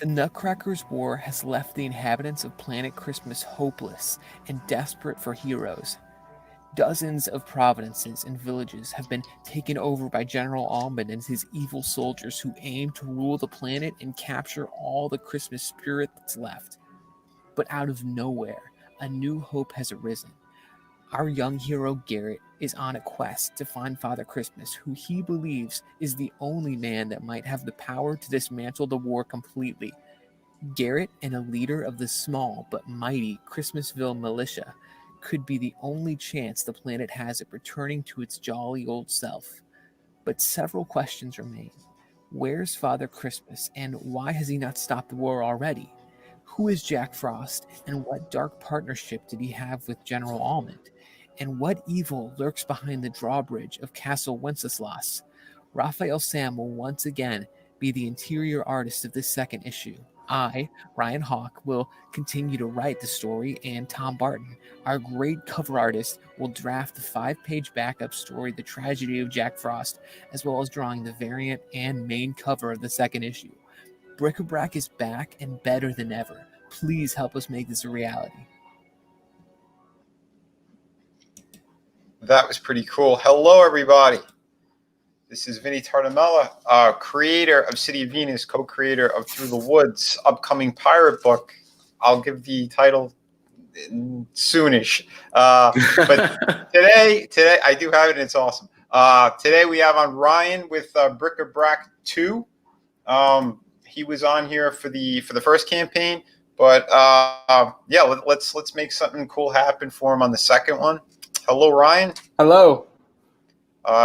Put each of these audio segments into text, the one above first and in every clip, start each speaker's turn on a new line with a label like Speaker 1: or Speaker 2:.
Speaker 1: The Nutcrackers' War has left the inhabitants of Planet Christmas hopeless and desperate for heroes. Dozens of provinces and villages have been taken over by General Almond and his evil soldiers who aim to rule the planet and capture all the Christmas spirit that's left. But out of nowhere, a new hope has arisen. Our young hero Garrett is on a quest to find Father Christmas, who he believes is the only man that might have the power to dismantle the war completely. Garrett, and a leader of the small but mighty Christmasville militia, could be the only chance the planet has at returning to its jolly old self. But several questions remain. Where's Father Christmas, and why has he not stopped the war already? Who is Jack Frost, and what dark partnership did he have with General Almond? And what evil lurks behind the drawbridge of Castle Wenceslas? Raphael Sam will once again be the interior artist of this second issue. I, Ryan Hawk, will continue to write the story, and Tom Barton, our great cover artist, will draft the 5-page backup story, The Tragedy of Jack Frost, as well as drawing the variant and main cover of the second issue. Bric-a-Brac is back and better than ever. Please help us make this a reality.
Speaker 2: That was pretty cool. Hello, everybody. This is Vinnie Tartamella, creator of City of Venus, co-creator of Through the Woods, upcoming pirate book. I'll give the title soonish. But today I do have it, and it's awesome. Today we have on Ryan with Bric-a-Brac 2. He was on here for the first campaign, but yeah, let's make something cool happen for him on the second one. Hello, Ryan.
Speaker 3: Hello.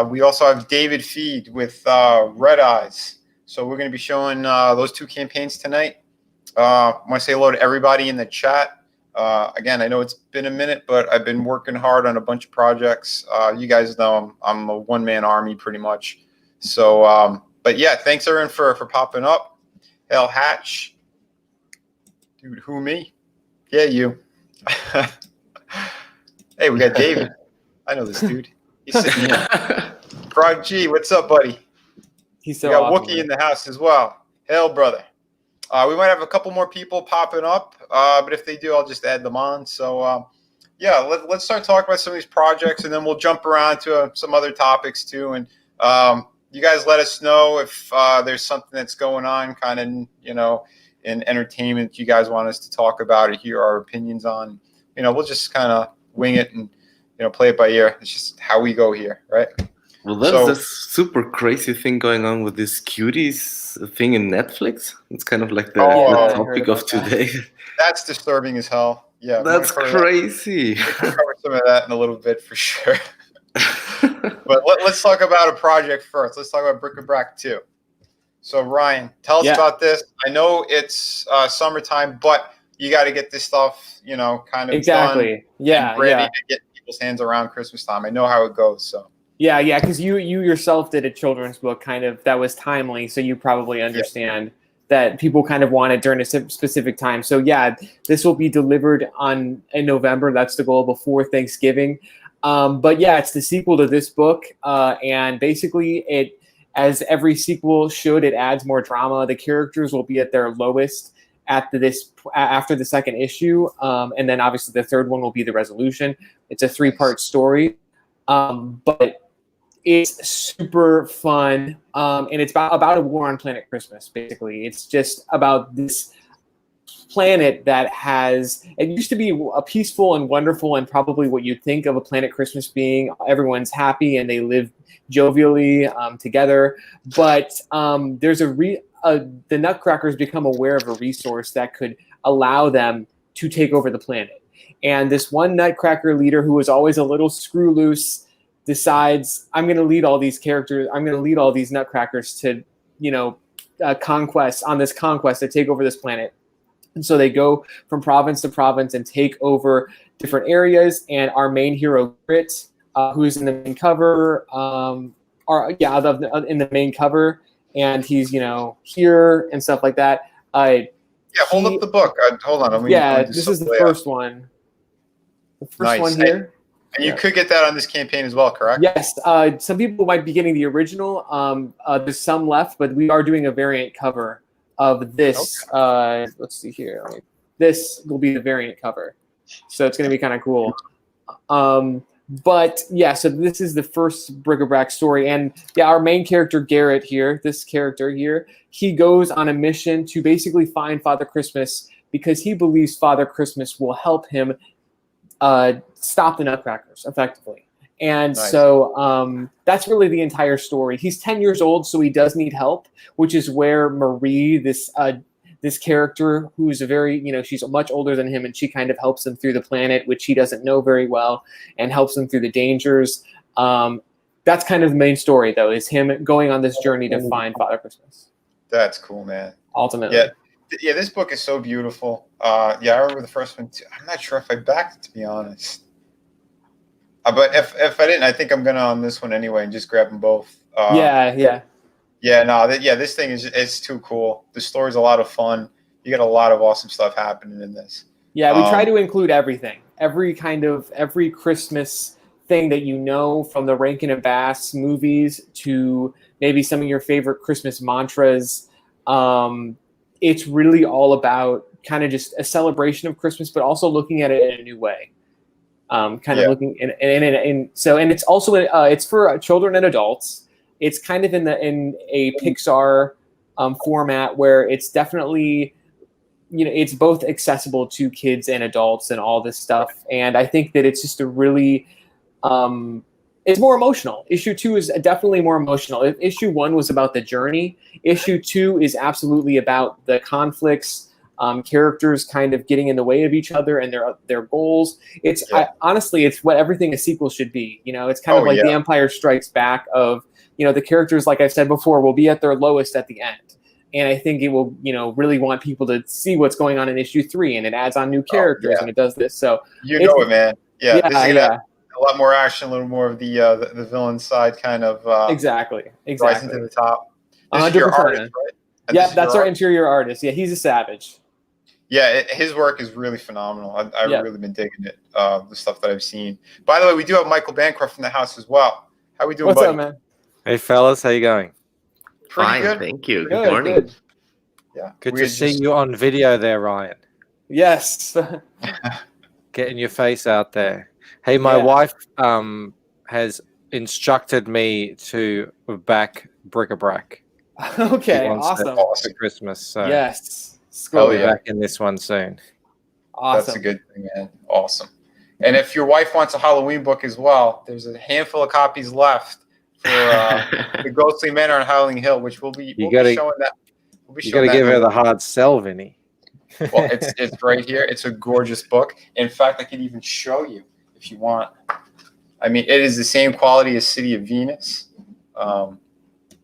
Speaker 2: We also have David Feed with Red Eyes. So we're going to be showing those two campaigns tonight. I want to say hello to everybody in the chat. Again, I know it's been a minute, but I've been working hard on a bunch of projects. You guys know I'm a one-man army pretty much. So, but yeah, thanks everyone for popping up. Hell Hatch. Dude, who, me? Yeah, you. Hey, we got David. I know this dude. He's sitting here. Frog G, what's up, buddy?
Speaker 3: He's so
Speaker 2: we got
Speaker 3: awesome,
Speaker 2: Wookie in the house as well. Hell, brother. We might have a couple more people popping up, but if they do, I'll just add them on. So, yeah, let's start talking about some of these projects, and then we'll jump around to some other topics too. And you guys let us know if there's something that's going on, kind of, you know, in entertainment you guys want us to talk about or hear our opinions on. You know, we'll just kind of wing it and, you know, play it by ear. It's just how we go here, right?
Speaker 4: Well, there's this super crazy thing going on with this cuties thing in Netflix. It's kind of like the topic of today.
Speaker 2: That's disturbing as hell. Yeah,
Speaker 4: that's crazy.
Speaker 2: We'll cover some of that in a little bit for sure. But let's talk about a project first. Let's talk about Bric-a-Brac 2. So, Ryan, tell us about this. I know it's summertime, but you got to get this stuff, you know, kind of done and ready to get people's hands around Christmas time. I know how it goes, so.
Speaker 3: Yeah, because you yourself did a children's book kind of that was timely, so you probably understand that people kind of want it during a specific time. So yeah, this will be delivered in November. That's the goal, before Thanksgiving. But yeah, it's the sequel to this book, and basically it, as every sequel should, it adds more drama. The characters will be at their lowest after the second issue, and then obviously the third one will be the resolution. It's a 3-part story, but it's super fun, and it's about a war on Planet Christmas. Basically, it's just about this planet that it used to be a peaceful and wonderful, and probably what you'd think of a Planet Christmas being. Everyone's happy and they live jovially together, but there's the Nutcrackers become aware of a resource that could allow them to take over the planet. And this one Nutcracker leader, who was always a little screw loose, decides, I'm going to lead all these characters. I'm going to lead all these Nutcrackers to, you know, conquest to take over this planet. And so they go from province to province and take over different areas. And our main hero, Grit, who's in the main cover, in the main cover, and he's, you know, here and stuff like that.
Speaker 2: Hold up the book. Hold on.
Speaker 3: This is the first one. The first one here.
Speaker 2: And you could get that on this campaign as well, correct?
Speaker 3: Yes. Some people might be getting the original. There's some left, but we are doing a variant cover of this. Let's see here. This will be the variant cover, so it's going to be kind of cool. But yeah, so this is the first bric-a-brac story, and yeah, our main character Garrett here, this character here, he goes on a mission to basically find Father Christmas because he believes Father Christmas will help him stop the Nutcrackers effectively. And
Speaker 2: Nice.
Speaker 3: so that's really the entire story. He's 10 years old, so he does need help, which is where Marie, this character who's a very, she's much older than him, and she kind of helps him through the planet, which he doesn't know very well, and helps him through the dangers. That's kind of the main story, though, is him going on this journey to find Father Christmas.
Speaker 2: That's cool, man.
Speaker 3: Ultimately.
Speaker 2: Yeah, this book is so beautiful. I remember the first one too. I'm not sure if I backed it, to be honest. But if I didn't, I think I'm gonna on this one anyway and just grab them both. This thing is too cool. The story's a lot of fun. You got a lot of awesome stuff happening in this.
Speaker 3: Yeah, we try to include everything, every Christmas thing that from the Rankin and Bass movies to maybe some of your favorite Christmas mantras. It's really all about kind of just a celebration of Christmas, but also looking at it in a new way. Looking and it's also it's for children and adults. It's kind of in a Pixar format where it's definitely, it's both accessible to kids and adults and all this stuff. And I think that it's just a really, it's more emotional. Issue 2 is definitely more emotional. If issue 1 was about the journey, issue 2 is absolutely about the conflicts, characters kind of getting in the way of each other and their goals. Honestly, it's what everything a sequel should be. It's kind of like The Empire Strikes Back of, the characters, like I said before, will be at their lowest at the end. And I think it will, really want people to see what's going on in issue 3, and it adds on new characters and it does this. So
Speaker 2: this is gonna have a lot more action, a little more of the villain side kind of
Speaker 3: exactly
Speaker 2: rising to the top.
Speaker 3: 100%.
Speaker 2: Artist, right?
Speaker 3: Yeah, that's our interior artist. Yeah, he's a savage.
Speaker 2: Yeah, his work is really phenomenal. I've really been digging it, the stuff that I've seen. By the way, we do have Michael Bancroft in the house as well. How we doing,
Speaker 3: What's
Speaker 2: buddy?
Speaker 3: up, man?
Speaker 5: Hey, fellas, how you going?
Speaker 2: Pretty
Speaker 4: Fine,
Speaker 2: good.
Speaker 4: thank you.
Speaker 3: Good
Speaker 4: Morning.
Speaker 3: Good.
Speaker 2: Yeah,
Speaker 5: Good to see you on video there, Ryan.
Speaker 3: Yes.
Speaker 5: Getting your face out there. Hey, my wife has instructed me to back bric-a-brac.
Speaker 3: Okay, awesome.
Speaker 5: For Christmas, so
Speaker 3: yes.
Speaker 5: I'll be back in this one soon.
Speaker 3: Awesome.
Speaker 2: That's a good thing, man. Awesome. And if your wife wants a Halloween book as well, there's a handful of copies left for The Ghostly Manor on Howling Hill, which we'll be showing that.
Speaker 5: You got to give her the hard sell, Vinny.
Speaker 2: Well, it's right here. It's a gorgeous book. In fact, I could even show you if you want. I mean, it is the same quality as City of Venus. Hold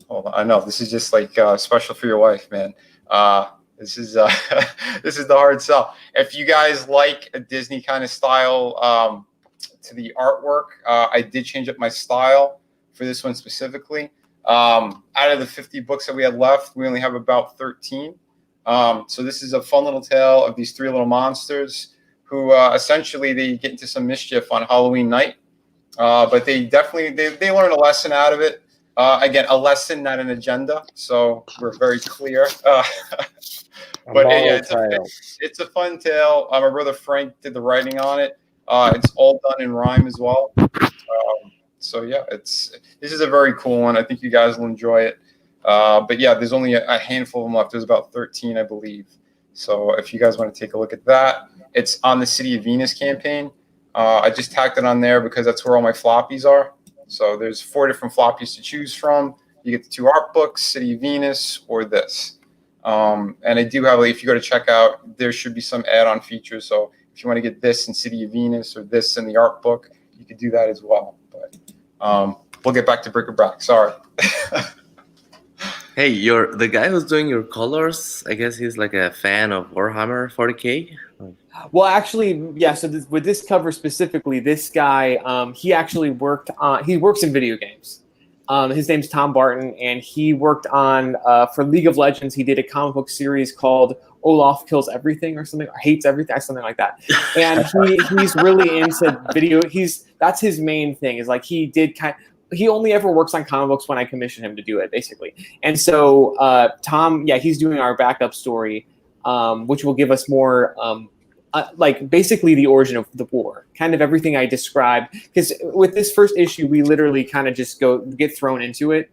Speaker 2: on. I know this is just like special for your wife, man. This is this is the hard sell. If you guys like a Disney kind of style to the artwork, I did change up my style for this one specifically. Out of the 50 books that we had left, we only have about 13. So this is a fun little tale of these 3 little monsters who essentially they get into some mischief on Halloween night. But they definitely they learn a lesson out of it. Again, a lesson, not an agenda. So we're very clear. But yeah, it's a fun tale. My brother Frank did the writing on it. It's all done in rhyme as well. So yeah, this is a very cool one. I think you guys will enjoy it. But yeah, there's only a handful of them left. There's about 13, I believe. So if you guys want to take a look at that, it's on the City of Venus campaign. I just tacked it on there because that's where all my floppies are. So there's 4 different floppies to choose from. You get the 2 art books, City of Venus, or this. And I do have, if you go to checkout, there should be some add-on features. So if you want to get this in City of Venus or this in the art book, you could do that as well. But we'll get back to bric-a-brac. Sorry.
Speaker 4: Hey, the guy who's doing your colors, I guess he's like a fan of Warhammer 40K.
Speaker 3: Well, actually, yeah. So with this cover specifically, this guy, he actually works in video games. His name's Tom Barton, and he worked on for League of Legends. He did a comic book series called Olaf Kills Everything or something, or Hates Everything, something like that. And he's really into video. That's his main thing. Is like he did he only ever works on comic books when I commission him to do it, basically. And so Tom, he's doing our backup story, which will give us more, like basically the origin of the war, kind of everything I described. Because with this first issue, we literally kind of just get thrown into it,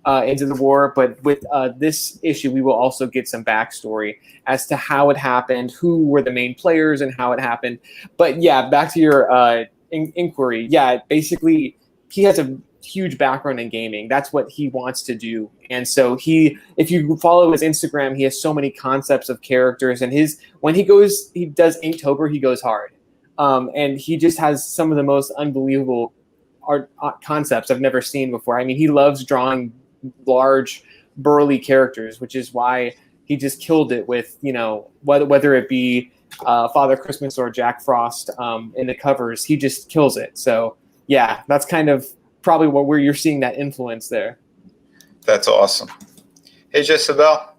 Speaker 3: into the war. But with this issue, we will also get some backstory as to how it happened, who were the main players, and how it happened. But yeah, back to your inquiry. Yeah, basically, he has a huge background in gaming. That's what he wants to do. And so if you follow his Instagram, he has so many concepts of characters, and when he does Inktober, he goes hard. And he just has some of the most unbelievable art concepts I've never seen before. I mean, he loves drawing large, burly characters, which is why he just killed it with, whether it be Father Christmas or Jack Frost in the covers, he just kills it. So yeah, that's kind of probably where you're seeing that influence there.
Speaker 2: That's awesome. Hey, Jezebel.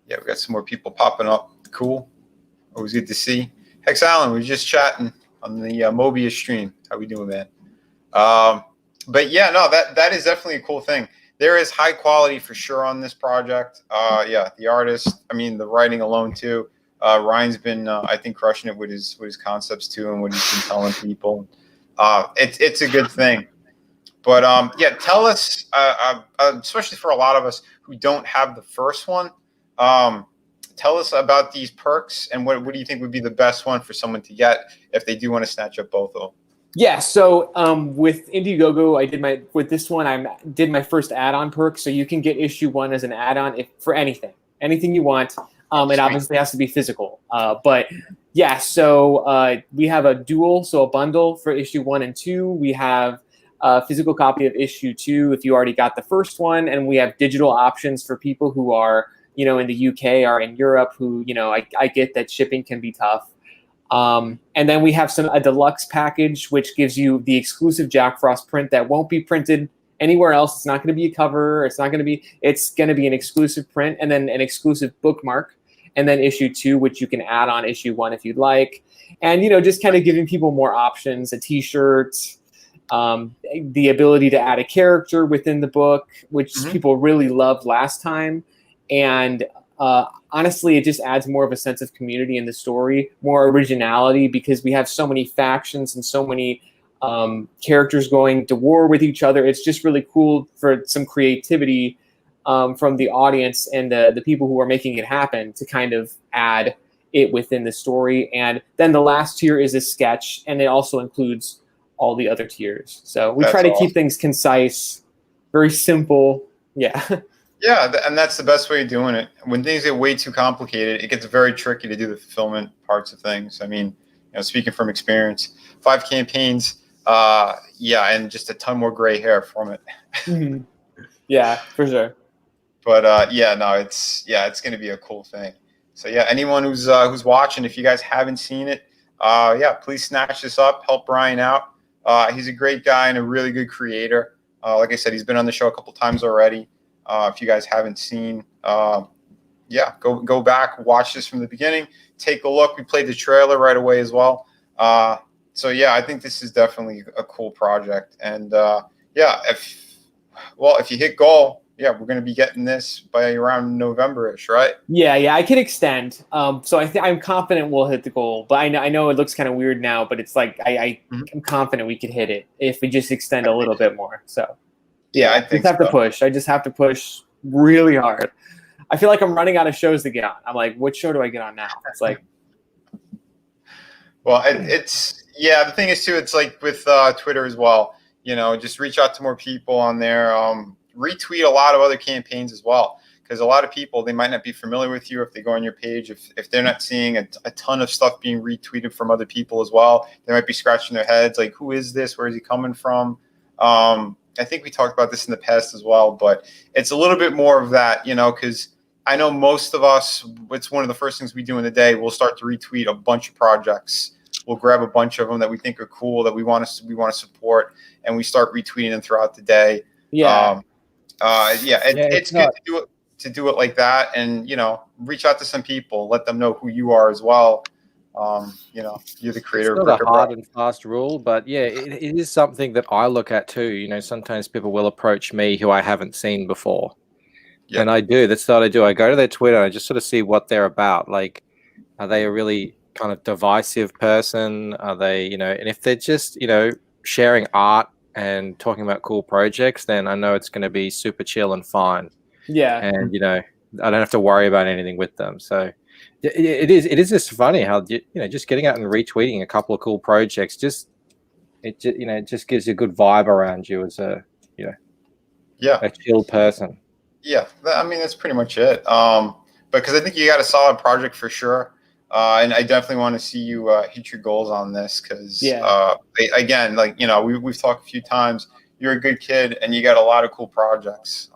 Speaker 2: Yeah, we got some more people popping up. Cool. Always good to see. Hex Allen, we were just chatting on the Mobius stream. How we doing, man? But yeah, no, that is definitely a cool thing. There is high quality for sure on this project. Yeah, the artist, I mean, the writing alone too. Ryan's been, I think, crushing it with his concepts too, and what he's been telling people. It's a good thing. But yeah, tell us, especially for a lot of us who don't have the first one, tell us about these perks and what do you think would be the best one for someone to get if they do want to snatch up both of them?
Speaker 3: Yeah, so with Indiegogo, I did my first add-on perk, so you can get issue 1 as an add-on for anything you want. It obviously has to be physical, but yeah. So we have a dual, so a bundle for issue 1 and 2. We have a physical copy of issue 2 if you already got the first one, and we have digital options for people who are in the UK or in Europe who I get that shipping can be tough. And then we have a deluxe package, which gives you the exclusive Jack Frost print that won't be printed anywhere else. It's not going to be a cover. It's going to be an exclusive print, and then an exclusive bookmark, and then issue 2, which you can add on issue 1 if you'd like. And, just kind of giving people more options, a t-shirt, the ability to add a character within the book, which people really loved last time. And, honestly, it just adds more of a sense of community in the story, more originality, because we have so many factions and so many characters going to war with each other. It's just really cool for some creativity from the audience and the people who are making it happen to kind of add it within the story. And then the last tier is a sketch, and it also includes all the other tiers. So we try to keep things concise, very simple. Yeah.
Speaker 2: Yeah, and that's the best way of doing it. When things get way too complicated, it gets very tricky to do the fulfillment parts of things. I mean, speaking from experience, 5 campaigns, yeah, and just a ton more gray hair from it.
Speaker 3: Mm-hmm. Yeah, for sure.
Speaker 2: But yeah, no, it's going to be a cool thing. So yeah, anyone who's watching, if you guys haven't seen it, yeah, please snatch this up, help Brian out. He's a great guy and a really good creator. Like I said, he's been on the show a couple times already. If you guys haven't seen, yeah, go back, watch this from the beginning, take a look. We played the trailer right away as well. So yeah, I think this is definitely a cool project. And yeah, if you hit goal, yeah, we're going to be getting this by around November-ish, right?
Speaker 3: Yeah, I can extend. So I'm confident we'll hit the goal, but I know it looks kind of weird now, but it's like I'm confident we could hit it if we just extend a little bit more. So.
Speaker 2: Yeah, I think
Speaker 3: I just have to push really hard. I feel like I'm running out of shows to get on. I'm like, what show do I get on now? It's like,
Speaker 2: well, it's yeah. The thing is too, it's like with Twitter as well. Just reach out to more people on there. Retweet a lot of other campaigns as well, because a lot of people, they might not be familiar with you if they go on your page. If they're not seeing a ton of stuff being retweeted from other people as well, they might be scratching their heads like, who is this? Where is he coming from? I think we talked about this in the past as well, but it's a little bit more of that, because I know most of us, it's one of the first things we do in the day. We'll start to retweet a bunch of projects. We'll grab a bunch of them that we think are cool, that we want to support, and we start retweeting them throughout the day.
Speaker 3: Yeah.
Speaker 2: It's good to do it like that, and reach out to some people, let them know who you are as well. You know, you're the
Speaker 5: It's
Speaker 2: creator of
Speaker 5: not a
Speaker 2: Brick-a-Brac.
Speaker 5: hard and fast rule, but yeah, it is something that I look at too. You know, sometimes people will approach me who I haven't seen before.
Speaker 2: Yeah.
Speaker 5: And I do. That's what I do. I go to their Twitter and I just sort of see what they're about. Like, are they a really kind of divisive person? Are they, you know, and if they're just, you know, sharing art and talking about cool projects, then I know it's going to be super chill and fine.
Speaker 3: Yeah.
Speaker 5: And, you know, I don't have to worry about anything with them. So it is just funny how, you know, just getting out and retweeting a couple of cool projects, it just gives you a good vibe around you as a, you know, a chill person.
Speaker 2: Yeah, I mean that's pretty much it. Because I think you got a solid project for sure, and I definitely want to see you hit your goals on this. Because again, like you know, we've talked a few times. You're a good kid, and you got a lot of cool projects.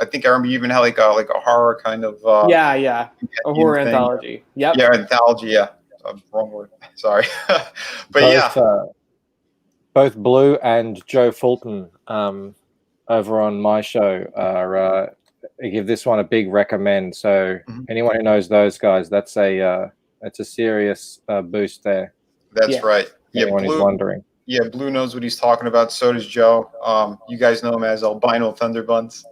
Speaker 2: I think I remember you even had like a horror kind of
Speaker 3: a horror
Speaker 2: thing.
Speaker 3: anthology. Yep.
Speaker 2: Yeah, anthology. Yeah, wrong word. Sorry, but
Speaker 5: both Blue and Joe Fulton over on my show are I give this one a big recommend. So anyone who knows those guys, that's it's a serious boost there.
Speaker 2: That's right.
Speaker 5: Anyone who's wondering.
Speaker 2: Yeah, Blue knows what he's talking about. So does Joe. You guys know him as Albino Thunderbuns.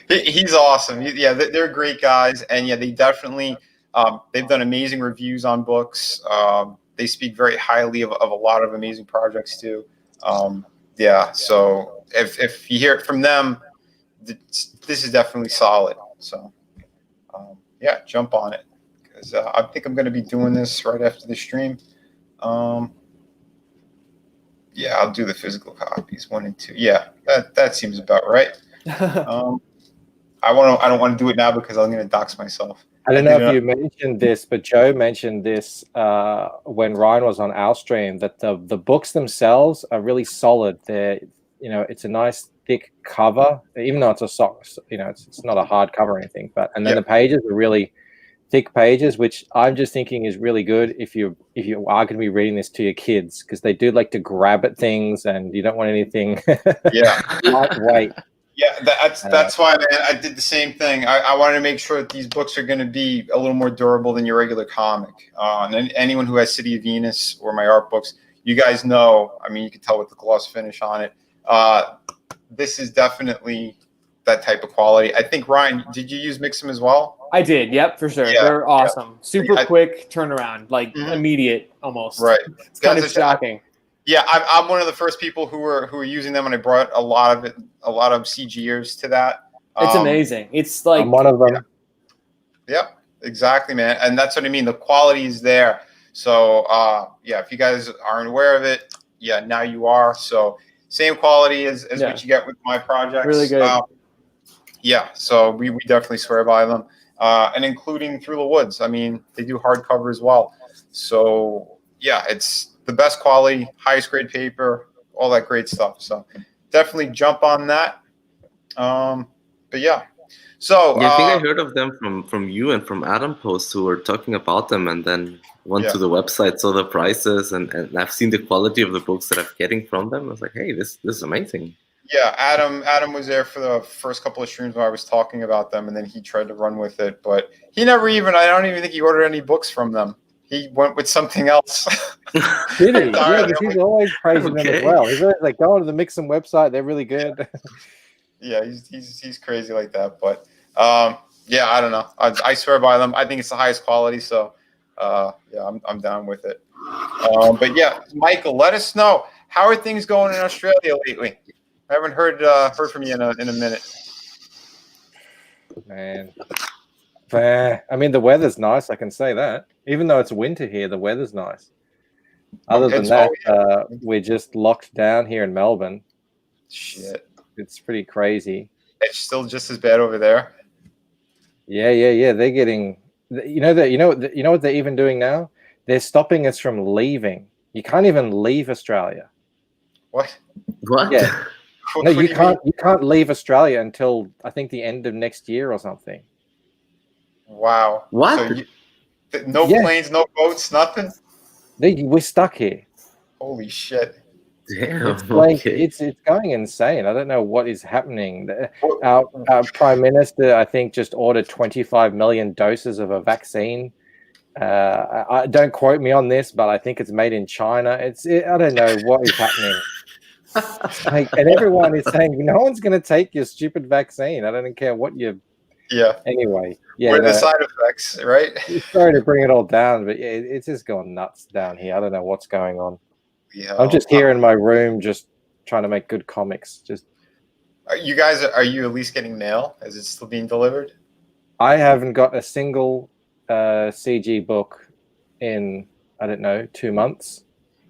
Speaker 2: He's awesome. They're great guys, and yeah, they definitely they've done amazing reviews on books. They speak very highly of a lot of amazing projects too. So if you hear it from them, this is definitely solid. So jump on it because I think I'm going to be doing this right after the stream. I'll do the physical copies 1 and 2. Yeah, that seems about right. I don't want to do it now because I'm going to dox myself.
Speaker 5: I don't know if you mentioned this, but Joe mentioned this when Ryan was on our stream, that the books themselves are really solid. They're, you know, it's a nice thick cover, even though it's a sock, you know, it's not a hard cover or anything. But and then the pages are really thick pages, which I'm just thinking is really good if you are going to be reading this to your kids, because they do like to grab at things, and you don't want anything lightweight.
Speaker 2: Yeah, that's why, man. I did the same thing. I wanted to make sure that these books are going to be a little more durable than your regular comic. And anyone who has City of Venus or my art books, you guys know. I mean, you can tell with the gloss finish on it. This is definitely that type of quality. I think, Ryan, did you use Mix'em as well?
Speaker 3: I did. Yep, for sure.
Speaker 2: Yeah,
Speaker 3: they're awesome. Super quick turnaround, like immediate almost.
Speaker 2: Right.
Speaker 3: It's kind of shocking.
Speaker 2: Yeah, I'm one of the first people who were using them, and I brought a lot of CGers to that.
Speaker 3: It's amazing. It's like
Speaker 5: I'm one of them.
Speaker 2: Yep, exactly, man. And that's what I mean. The quality is there. So if you guys aren't aware of it, now you are. So same quality as what you get with my projects.
Speaker 3: Really good.
Speaker 2: So we definitely swear by them. And including Through the Woods. I mean, they do hardcover as well. So it's the best quality, highest grade paper, all that great stuff. So definitely jump on that. So
Speaker 4: I think I heard of them from you and from Adam posts who were talking about them, and then went to the website, saw the prices, and I've seen the quality of the books that I'm getting from them. I was like, hey, this is amazing.
Speaker 2: Yeah, Adam was there for the first couple of streams where I was talking about them, and then he tried to run with it, but he never I don't even think he ordered any books from them. He went with something else.
Speaker 5: Did he? Yeah, because he's always praising them as well. He's always like, go to the Mix'em website, they're really good.
Speaker 2: Yeah, he's crazy like that, but I don't know. I swear by them. I think it's the highest quality, so I'm down with it. Michael, let us know, how are things going in Australia lately? I haven't heard from you in a minute.
Speaker 5: Man, I mean, the weather's nice. I can say that. Even though it's winter here, the weather's nice. Other than that, we're just locked down here in Melbourne.
Speaker 2: Shit,
Speaker 5: it's pretty crazy.
Speaker 2: It's still just as bad over there.
Speaker 5: Yeah. They're getting. You know what they're even doing now? They're stopping us from leaving. You can't even leave Australia.
Speaker 2: What?
Speaker 5: Yeah. No, you can't. You can't leave Australia until I think the end of next year or something.
Speaker 2: Wow.
Speaker 4: What?
Speaker 2: So no planes, no boats, nothing.
Speaker 5: We're stuck here.
Speaker 2: Holy shit!
Speaker 4: Damn.
Speaker 5: It's like it's going insane. I don't know what is happening. Our prime minister, I think, just ordered 25 million doses of a vaccine I don't quote me on this, but I think it's made in China. I don't know what is happening. And everyone is saying no one's going to take your stupid vaccine. I don't care what you.
Speaker 2: Yeah.
Speaker 5: Anyway, yeah.
Speaker 2: What are the side effects, right?
Speaker 5: Sorry to bring it all down, but yeah, it's just gone nuts down here. I don't know what's going on.
Speaker 2: Yeah.
Speaker 5: I'm just here in my room, just trying to make good comics. Just.
Speaker 2: Are you at least getting mail? Is it still being delivered?
Speaker 5: I haven't got a single CG book in, I don't know, 2 months,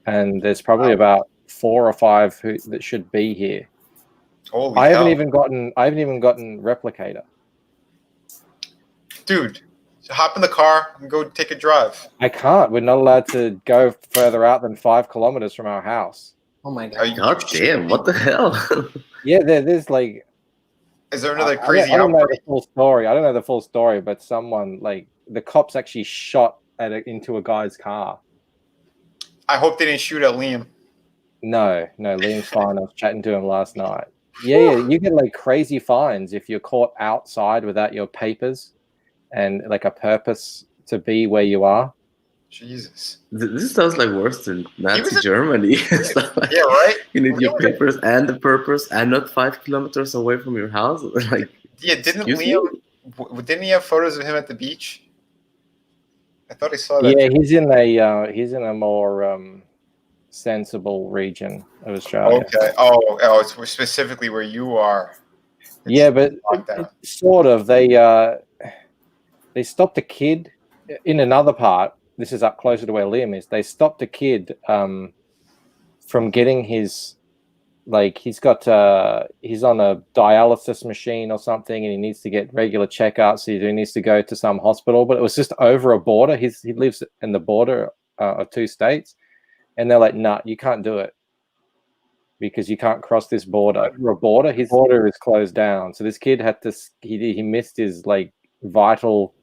Speaker 5: and there's probably about 4 or 5 that should be here.
Speaker 2: Holy
Speaker 5: I haven't
Speaker 2: hell.
Speaker 5: even gotten Replicator.
Speaker 2: Dude, so hop in the car and go take a drive.
Speaker 5: I can't. We're not allowed to go further out than 5 kilometers from our house.
Speaker 3: Oh my god!
Speaker 4: God damn! What the hell?
Speaker 5: Yeah, there's like.
Speaker 2: Is there another
Speaker 5: I
Speaker 2: crazy
Speaker 5: don't know
Speaker 2: outbreak?
Speaker 5: the full story. I don't know the full story, but someone like the cops actually shot into a guy's car.
Speaker 2: I hope they didn't shoot at Liam.
Speaker 5: No, Liam's fine. I was chatting to him last night. Yeah, you get like crazy fines if you're caught outside without your papers and like a purpose to be where you are.
Speaker 2: Jesus.
Speaker 4: This sounds like worse than Nazi Germany. It's like,
Speaker 2: Yeah, right?
Speaker 4: You need your papers and the purpose, and not 5 kilometers away from your house. Like,
Speaker 2: yeah, didn't
Speaker 4: excuse
Speaker 2: Liam?
Speaker 4: me?
Speaker 2: Didn't he have photos of him at the beach? I thought I saw that.
Speaker 5: Yeah, he's in a more sensible region of Australia.
Speaker 2: Okay. Oh, it's specifically where you are.
Speaker 5: Yeah, but sort of. They stopped a kid in another part. This is up closer to where Liam is. They stopped a kid from getting his, like, he's on a dialysis machine or something, and he needs to get regular checkups. So he needs to go to some hospital, but it was just over a border. He lives in the border of 2 states, and they're like, "Nah, you can't do it because you can't cross this border." Over a border, his border is closed down. So this kid had to. He missed his like vital,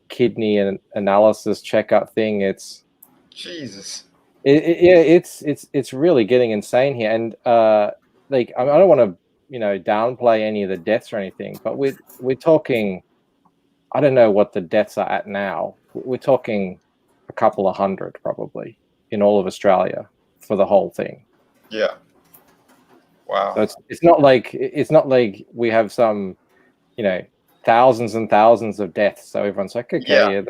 Speaker 5: kidney and analysis checkup thing. It's
Speaker 2: Jesus.
Speaker 5: It's really getting insane here, and like I don't want to downplay any of the deaths or anything, but we're talking. I don't know what the deaths are at now. We're talking a couple of hundred probably in all of Australia for the whole thing.
Speaker 2: Yeah. Wow.
Speaker 5: So it's not like we have some, thousands and thousands of deaths. So everyone's like, okay, yeah.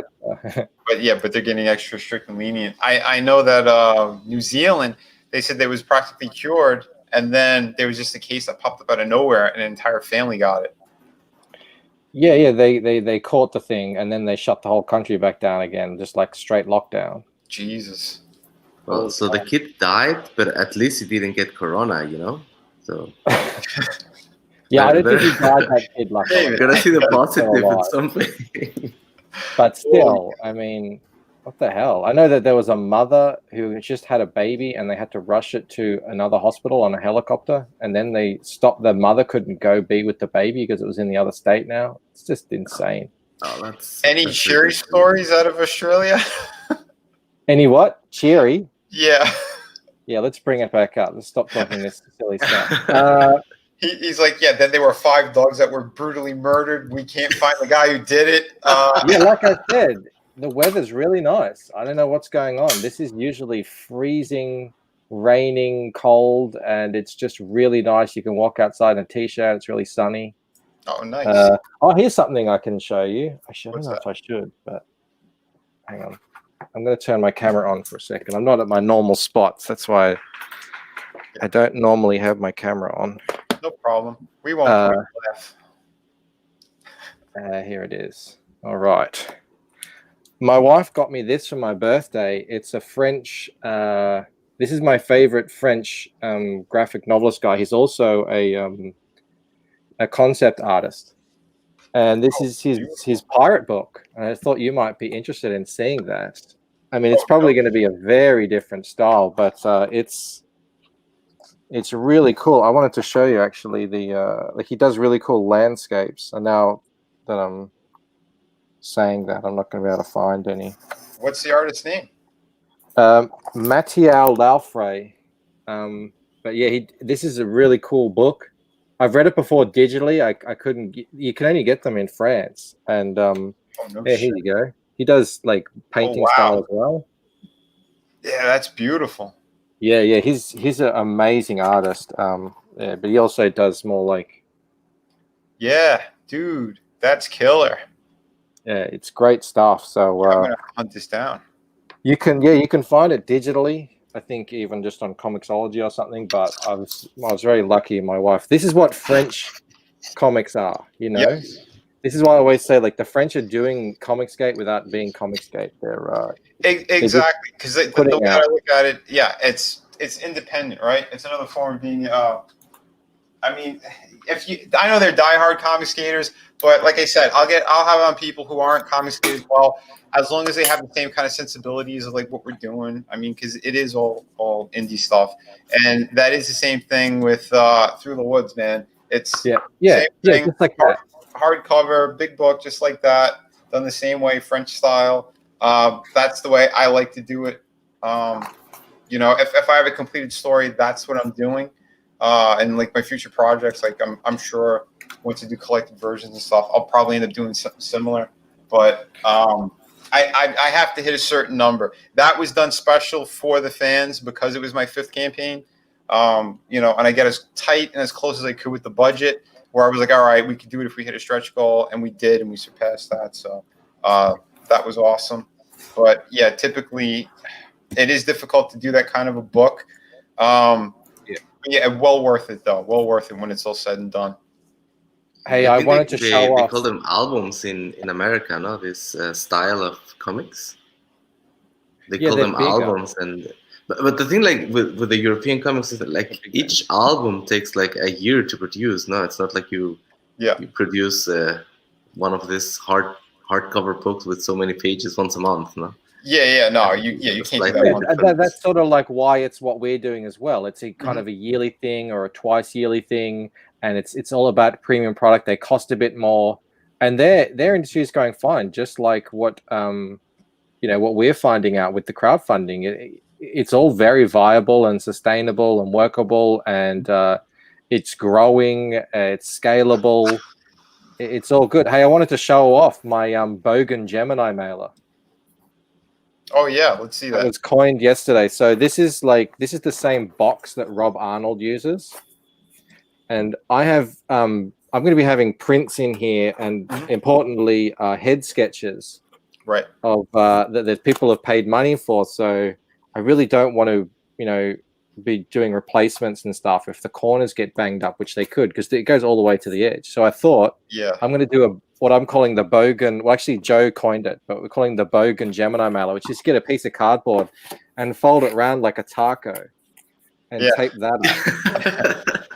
Speaker 2: But they're getting extra strict and lenient. I know that New Zealand, they said they was practically cured, and then there was just a case that popped up out of nowhere, and an entire family got it.
Speaker 5: Yeah. They caught the thing, and then they shut the whole country back down again, just like straight lockdown.
Speaker 2: Jesus.
Speaker 4: Well, so the kid died, but at least he didn't get corona, So.
Speaker 5: Yeah, I don't think he died, that kid. Luckily,
Speaker 4: gotta see the positive in something.
Speaker 5: But still, I mean, what the hell? I know that there was a mother who just had a baby, and they had to rush it to another hospital on a helicopter, and then they stopped. The mother couldn't go be with the baby because it was in the other state now. It's just insane.
Speaker 2: Oh, Any cheery stories out of Australia?
Speaker 5: Any what? Cheery?
Speaker 2: Yeah.
Speaker 5: Yeah, let's bring it back up. Let's stop talking this silly stuff.
Speaker 2: He's like, yeah, then there were 5 dogs that were brutally murdered. We can't find the guy who did it.
Speaker 5: Yeah, like I said, the weather's really nice. I don't know what's going on. This is usually freezing, raining, cold, and it's just really nice. You can walk outside in a t-shirt. It's really sunny.
Speaker 2: Oh, nice.
Speaker 5: Here's something I can show you. Actually, I don't know if I should, but hang on. I'm going to turn my camera on for a second. I'm not at my normal spots. That's why I don't normally have my camera on.
Speaker 2: No problem. We won't laugh.
Speaker 5: Here it is. All right. My wife got me this for my birthday. It's a French. This is my favorite French graphic novelist guy. He's also a concept artist, and this is his pirate book. And I thought you might be interested in seeing that. I mean, it's probably going to be a very different style, but it's really cool. I wanted to show you actually like he does really cool landscapes. And now that I'm saying that, I'm not going to be able to find any.
Speaker 2: What's the artist's name?
Speaker 5: Mathieu Laufray. But yeah, this is a really cool book. I've read it before digitally. I couldn't. You can only get them in France. And here you go. He does like painting
Speaker 2: wow.
Speaker 5: style as well.
Speaker 2: Yeah, that's beautiful.
Speaker 5: Yeah, he's an amazing artist. Yeah, but he also does more like.
Speaker 2: Yeah, dude, that's killer.
Speaker 5: Yeah, it's great stuff. So
Speaker 2: I'm gonna hunt this down.
Speaker 5: you can find it digitally. I think even just on Comixology or something. But I was very lucky. My wife. This is what French comics are. You know,
Speaker 2: Yep.
Speaker 5: this is why I always say like the French are doing Comicsgate without being Comicsgate. They're
Speaker 2: Exactly, because the
Speaker 5: putting
Speaker 2: way
Speaker 5: out.
Speaker 2: I look at it, yeah, it's independent, right? It's another form of being. I mean, I know they're diehard comic skaters, but like I said, I'll have on people who aren't comic skaters as well, as long as they have the same kind of sensibilities of like what we're doing. I mean, because it is all indie stuff, and that is the same thing with Through the Woods, man. It's
Speaker 5: Yeah,
Speaker 2: same thing,
Speaker 5: just like that.
Speaker 2: hardcover, big book, just like that, done the same way, French style. That's the way I like to do it. You know, if I have a completed story, that's what I'm doing. And like my future projects, like I'm sure once I do collected versions and stuff, I'll probably end up doing something similar. But I have to hit a certain number. That was done special for the fans because it was my 5th campaign. You know, and I get as tight and as close as I could with the budget, where I was like, all right, we could do it if we hit a stretch goal, and we did, and we surpassed that. So that was awesome. But yeah, typically it is difficult to do that kind of a book. Yeah, well worth it though. Well worth it when it's all said and done.
Speaker 5: Hey,
Speaker 4: I
Speaker 5: I
Speaker 4: think
Speaker 5: wanted to show
Speaker 4: they
Speaker 5: off.
Speaker 4: call them albums in America, no? This style of comics. They call
Speaker 5: they're
Speaker 4: them
Speaker 5: bigger.
Speaker 4: albums, but the thing like with the European comics is that like each album takes like a year to produce. No, it's not like you produce one of these hardcover books with so many pages once a month. No.
Speaker 2: Yeah, no, you can't do that one.
Speaker 5: That's sort of like why it's what we're doing as well. It's a kind of a yearly thing or a twice yearly thing, and it's all about premium product. They cost a bit more, and their industry is going fine, just like what you know what we're finding out with the crowdfunding. It's all very viable and sustainable and workable, and it's growing. It's scalable. It's all good. Hey, I wanted to show off my Bogan Gemini mailer.
Speaker 2: Oh yeah, let's see that.
Speaker 5: It was coined yesterday. So this is the same box that Rob Arnold uses, and I have I'm going to be having prints in here, and importantly, head sketches,
Speaker 2: right,
Speaker 5: of that people have paid money for. So I really don't want to, you know, be doing replacements and stuff if the corners get banged up, which they could, because it goes all the way to the edge. So I thought, I'm going to do what I'm calling the Bogan. Well, actually, Joe coined it, but we're calling the Bogan Gemini mailer, which is get a piece of cardboard and fold it around like a taco and tape that up.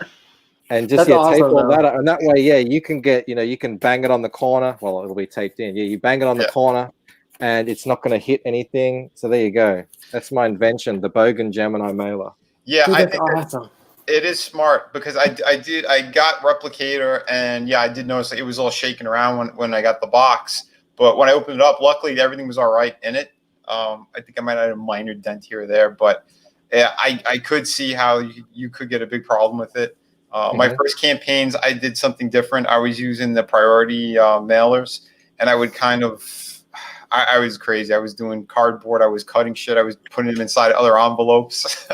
Speaker 5: And just tape all that up. And that way, you can you can bang it on the corner. Well, it'll be taped in. Yeah, you bang it on the corner and it's not going to hit anything. So there you go. That's my invention, the Bogan Gemini mailer.
Speaker 2: Yeah,
Speaker 3: Dude,
Speaker 2: I
Speaker 3: that's
Speaker 2: think
Speaker 3: awesome.
Speaker 2: it is smart because I got Replicator, and I did notice that it was all shaking around when I got the box. But when I opened it up, luckily everything was all right in it. I think I might have had a minor dent here or there, but I could see how you could get a big problem with it. My first campaigns, I did something different. I was using the priority mailers, and I would kind of, I was crazy. I was doing cardboard. I was cutting shit. I was putting them inside other envelopes.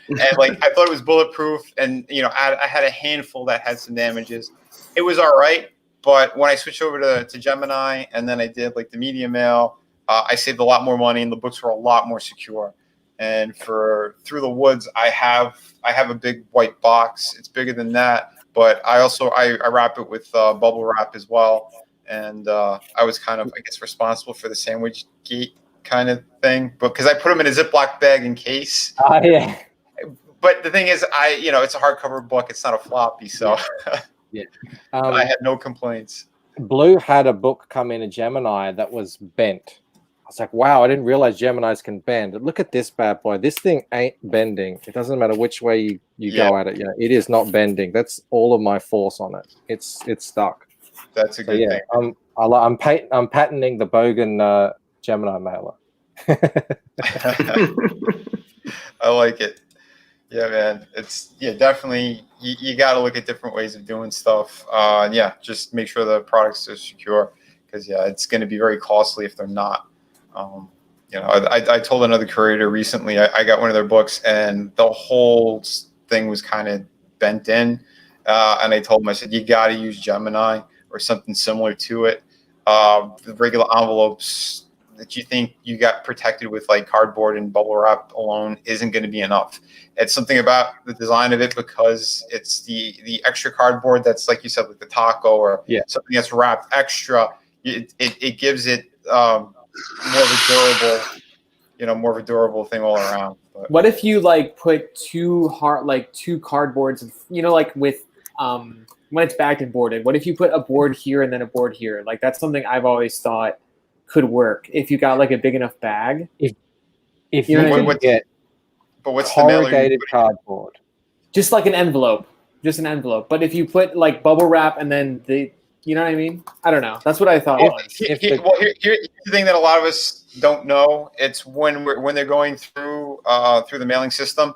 Speaker 2: And like, I thought it was bulletproof. And, I had a handful that had some damages. It was all right. But when I switched over to Gemini, and then I did like the media mail, I saved a lot more money, and the books were a lot more secure. And for Through the Woods, I have a big white box. It's bigger than that, but I wrap it with bubble wrap as well. And I was kind of, I guess, responsible for the sandwich gate kind of thing, but because I put them in a Ziploc bag in case.
Speaker 5: Yeah.
Speaker 2: But the thing is, it's a hardcover book. It's not a floppy, so I had no complaints.
Speaker 5: Blue had a book come in a Gemini that was bent. I was like, wow, I didn't realize Geminis can bend. Look at this bad boy. This thing ain't bending. It doesn't matter which way you go at it. It is not bending. That's all of my force on it. It's stuck.
Speaker 2: That's a good thing.
Speaker 5: I'm patenting the Bogan Gemini mailer.
Speaker 2: I like it. Yeah, man. It's definitely you got to look at different ways of doing stuff. Just make sure the products are secure, because it's going to be very costly if they're not. I told another curator recently, I got one of their books and the whole thing was kind of bent in, and I told him, I said, you got to use Gemini or something similar to it. The regular envelopes that you think you got protected with like cardboard and bubble wrap alone isn't going to be enough. It's something about the design of it, because it's the extra cardboard that's, like you said, like the taco or something that's wrapped extra. It gives it more of a durable thing all around. But
Speaker 3: what if you like put two cardboards, like with when it's bagged and boarded? What if you put a board here and then a board here? Like, that's something I've always thought could work if you got like a big enough bag.
Speaker 5: If you could get corrugated cardboard,
Speaker 3: just like an envelope, But if you put like bubble wrap and then you know what I mean? I don't know. That's what I thought.
Speaker 2: Here's the thing that a lot of us don't know. It's when they're going through the mailing system,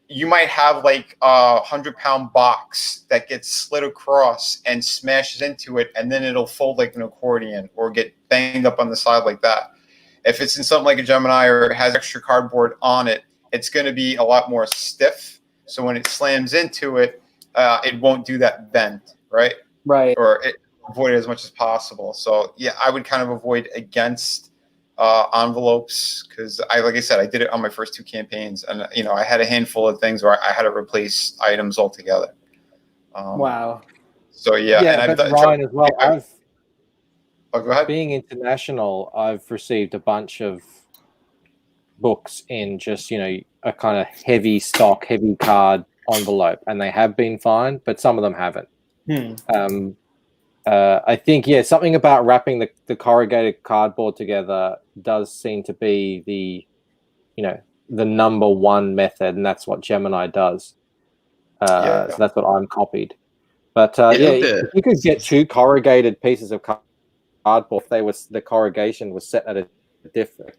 Speaker 2: you might have like a 100-pound box that gets slid across and smashes into it, and then it'll fold like an accordion or get banged up on the side like that. If it's in something like a Gemini or it has extra cardboard on it, it's going to be a lot more stiff. So when it slams into it, it won't do that bend, right?
Speaker 3: Right.
Speaker 2: Or avoid it as much as possible. So I would kind of avoid against envelopes, because like I said, I did it on my first 2 campaigns, and I had a handful of things where I had to replace items altogether.
Speaker 3: Wow.
Speaker 2: So
Speaker 5: and but Ryan as well.
Speaker 2: Go ahead.
Speaker 5: Being international, I've received a bunch of books in just a kind of heavy card envelope, and they have been fine, but some of them haven't. I think something about wrapping the corrugated cardboard together does seem to be the number one method, and that's what Gemini does. So that's what I'm copied. But if you could get 2 corrugated pieces of cardboard, if the corrugation was set at a different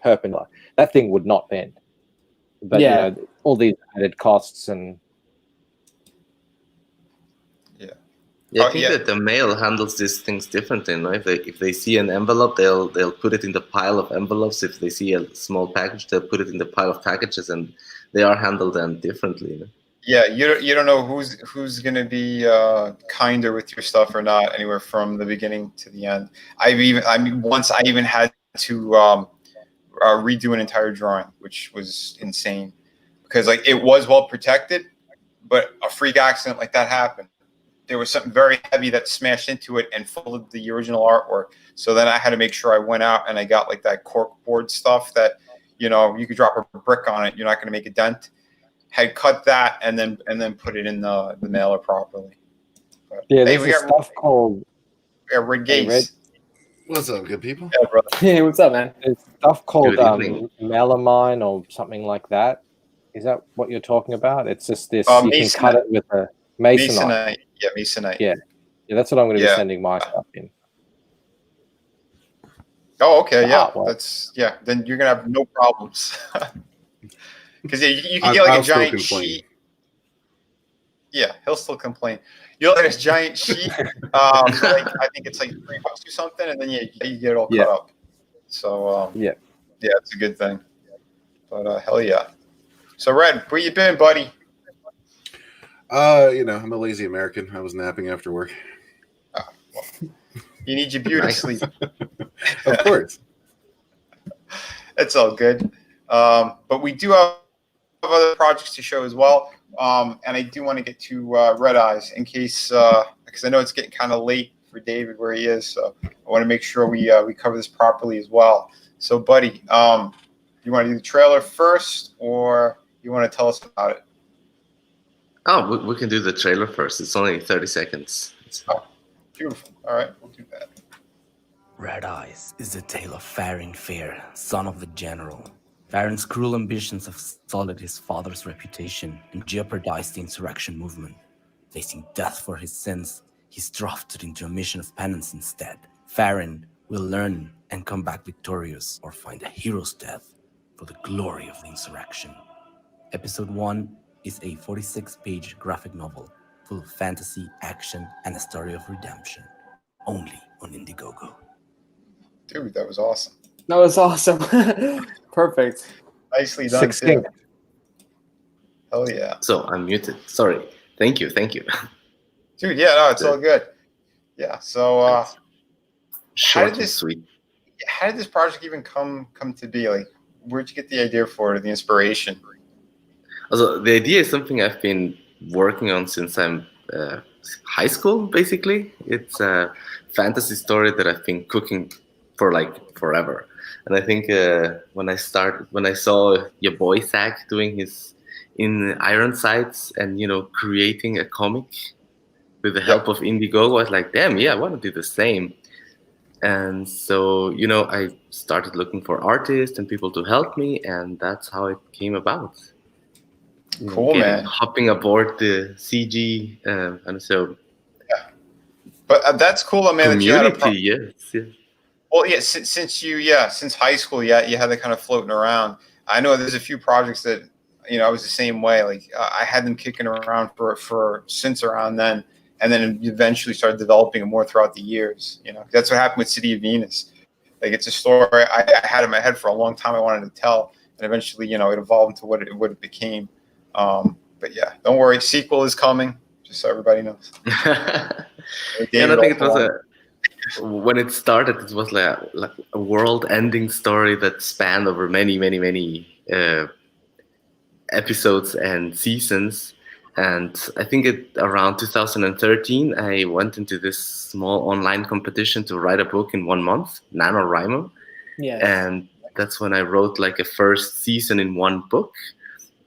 Speaker 5: perpendicular, that thing would not bend. But all these added costs and
Speaker 4: I think that the mail handles these things differently. No? If they see an envelope, they'll put it in the pile of envelopes. If they see a small package, they'll put it in the pile of packages, and they are handled then differently. No?
Speaker 2: Yeah, you don't know who's going to be kinder with your stuff or not, anywhere from the beginning to the end. Once I even had to redo an entire drawing, which was insane, because like it was well protected, but a freak accident like that happened. There was something very heavy that smashed into it and folded the original artwork. So then I had to make sure I went out and I got like that cork board stuff that, you could drop a brick on it, you're not going to make a dent. Had cut that and then put it in the mailer properly. But,
Speaker 5: there's stuff called
Speaker 2: Red Gates.
Speaker 6: What's up, good people?
Speaker 2: Yeah, brother.
Speaker 3: Hey, what's up, man?
Speaker 5: There's stuff called melamine or something like that. Is that what you're talking about? It's just this. You can cut it with a masonite.
Speaker 2: Yeah, masonite.
Speaker 5: Yeah, that's what I'm going to be sending my stuff in.
Speaker 2: Oh, okay, that's then you're gonna have no problems. Because you can get like a giant sheet. Yeah, he'll still complain. You'll get a giant sheet. I think it's like $3 or something, and then you get it all cut up. So it's a good thing. But hell yeah. So Red, where you been, buddy?
Speaker 6: I'm a lazy American. I was napping after work.
Speaker 2: Oh, well, you need your beauty sleep.
Speaker 6: Of course.
Speaker 2: It's all good. But we do have other projects to show as well. And I do want to get to Red Eyes in case, because I know it's getting kind of late for David where he is. So I want to make sure we cover this properly as well. So, buddy, you want to do the trailer first, or you want to tell us about it?
Speaker 4: Oh, we can do the trailer first. It's only 30 seconds.
Speaker 2: Oh, beautiful. All right, we'll do that.
Speaker 7: Red Eyes is the tale of Farron Fair, son of the general. Farron's cruel ambitions have sullied his father's reputation and jeopardized the insurrection movement. Facing death for his sins, he's drafted into a mission of penance instead. Farron will learn and come back victorious, or find a hero's death for the glory of the insurrection. Episode 1 is a 46-page graphic novel full of fantasy, action, and a story of redemption. Only on Indiegogo.
Speaker 2: Dude, that was awesome.
Speaker 3: That was awesome. Perfect.
Speaker 2: Nicely done,
Speaker 5: Succinct.
Speaker 2: too. Hell yeah.
Speaker 4: So I'm muted. Sorry. Thank you.
Speaker 2: Dude, yeah, no, it's all good. Yeah, so how
Speaker 4: Short
Speaker 2: did
Speaker 4: and sweet.
Speaker 2: this project even come to be? Like, where'd you get the idea for it, the inspiration?
Speaker 4: Also, the idea is something I've been working on since I'm high school, basically. It's a fantasy story that I've been cooking for like forever. And I think when I saw your boy Zach doing his in Iron Sights and, creating a comic with the help of Indiegogo, I was like, damn, yeah, I want to do the same. And so, I started looking for artists and people to help me, and that's how it came about.
Speaker 2: Cool, man.
Speaker 4: Hopping aboard the CG, and so.
Speaker 2: Yeah, but that's cool, man.
Speaker 4: Community,
Speaker 2: that
Speaker 4: yes.
Speaker 2: Well, yeah, since high school, you had that kind of floating around. I know there's a few projects that, I was the same way. Like I had them kicking around for since around then, and then eventually started developing it more throughout the years. That's what happened with City of Venus. Like it's a story I had in my head for a long time. I wanted to tell, and eventually, it evolved into what it became. But yeah, don't worry, sequel is coming. Just so everybody knows.
Speaker 4: And I think it was when it started, it was like a world-ending story that spanned over many, many, many episodes and seasons. And I think around 2013, I went into this small online competition to write a book in 1 month, NaNoWriMo.
Speaker 3: Yes.
Speaker 4: And that's when I wrote like a first season in one book.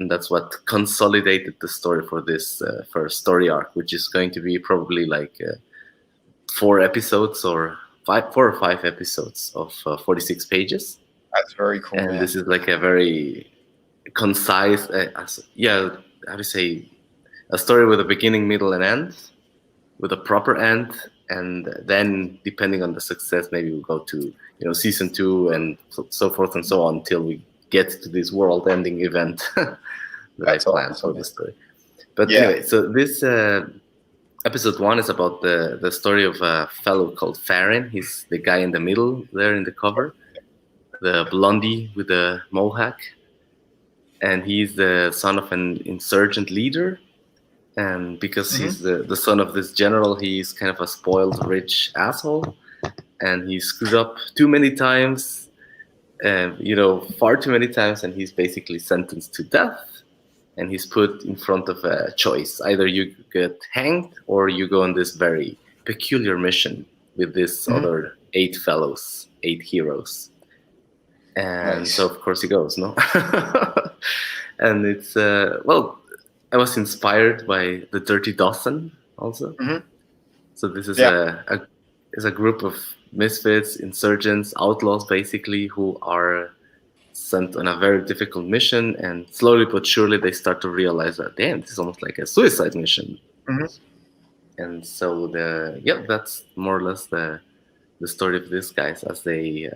Speaker 4: And that's what consolidated the story for this first story arc, which is going to be probably like 4 episodes or 4 or 5 episodes of 46 pages.
Speaker 2: That's very cool.
Speaker 4: And
Speaker 2: man.
Speaker 4: This is like a very concise, how to say, a story with a beginning, middle, and end, with a proper end. And then, depending on the success, maybe we'll go to season 2 and so forth and so on until we get to this world-ending event that I planned for the story. But anyway, so this episode 1 is about the story of a fellow called Farron. He's the guy in the middle there in the cover, the blondie with the mohawk, and he's the son of an insurgent leader. And because he's the son of this general, he's kind of a spoiled, rich asshole, and he screwed up too many times, far too many times, and he's basically sentenced to death. And he's put in front of a choice: either you get hanged or you go on this very peculiar mission with this other 8 fellows, 8 heroes. And so of course he goes, no? And it's I was inspired by the Dirty Dozen also. So this is a group of misfits, insurgents, outlaws, basically, who are sent on a very difficult mission, and slowly but surely they start to realize that, damn, this is almost like a suicide mission. And so that's more or less the story of these guys as they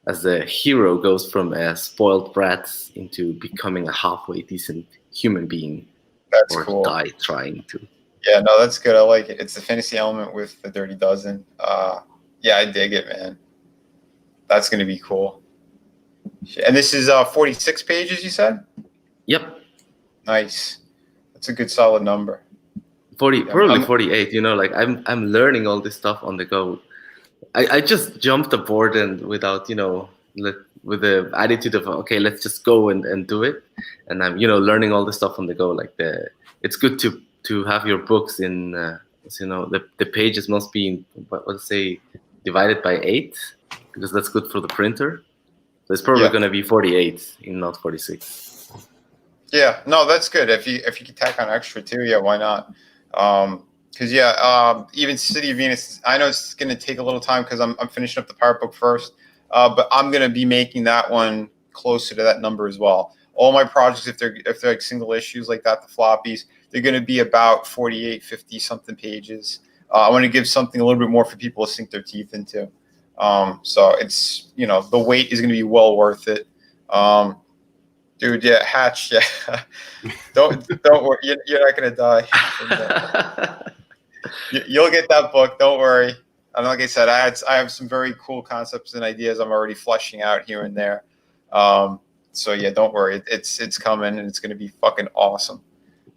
Speaker 4: as the hero goes from a spoiled brat into becoming a halfway decent human being.
Speaker 2: That's
Speaker 4: or
Speaker 2: cool.
Speaker 4: Die trying to.
Speaker 2: Yeah, no, that's good. I like it. It's the fantasy element with the Dirty Dozen. Yeah, I dig it, man. That's going to be cool. And this is 46 pages, you said?
Speaker 4: Yep.
Speaker 2: Nice. That's a good solid number.
Speaker 4: 40, probably 48. Like I'm learning all this stuff on the go. I just jumped aboard and without, with the attitude of, okay, let's just go and do it. And I'm, learning all this stuff on the go. Like it's good to have your books in, the pages must be in, let's say, divided by 8, because that's good for the printer. So it's probably going to be 48 and not 46.
Speaker 2: Yeah, no, that's good. If you can tack on extra too, yeah, why not? Because even City of Venus, I know it's going to take a little time because I'm finishing up the pirate book first, but I'm going to be making that one closer to that number as well. All my projects, if they're like single issues like that, the floppies, they're going to be about 48, 50 something pages. I want to give something a little bit more for people to sink their teeth into. So it's, the wait is going to be well worth it. Dude, yeah, Hatch, yeah. Don't worry, you're not going to die. You'll get that book. Don't worry. And like I said, I have some very cool concepts and ideas I'm already fleshing out here and there. So yeah, don't worry, it's coming and it's going to be fucking awesome.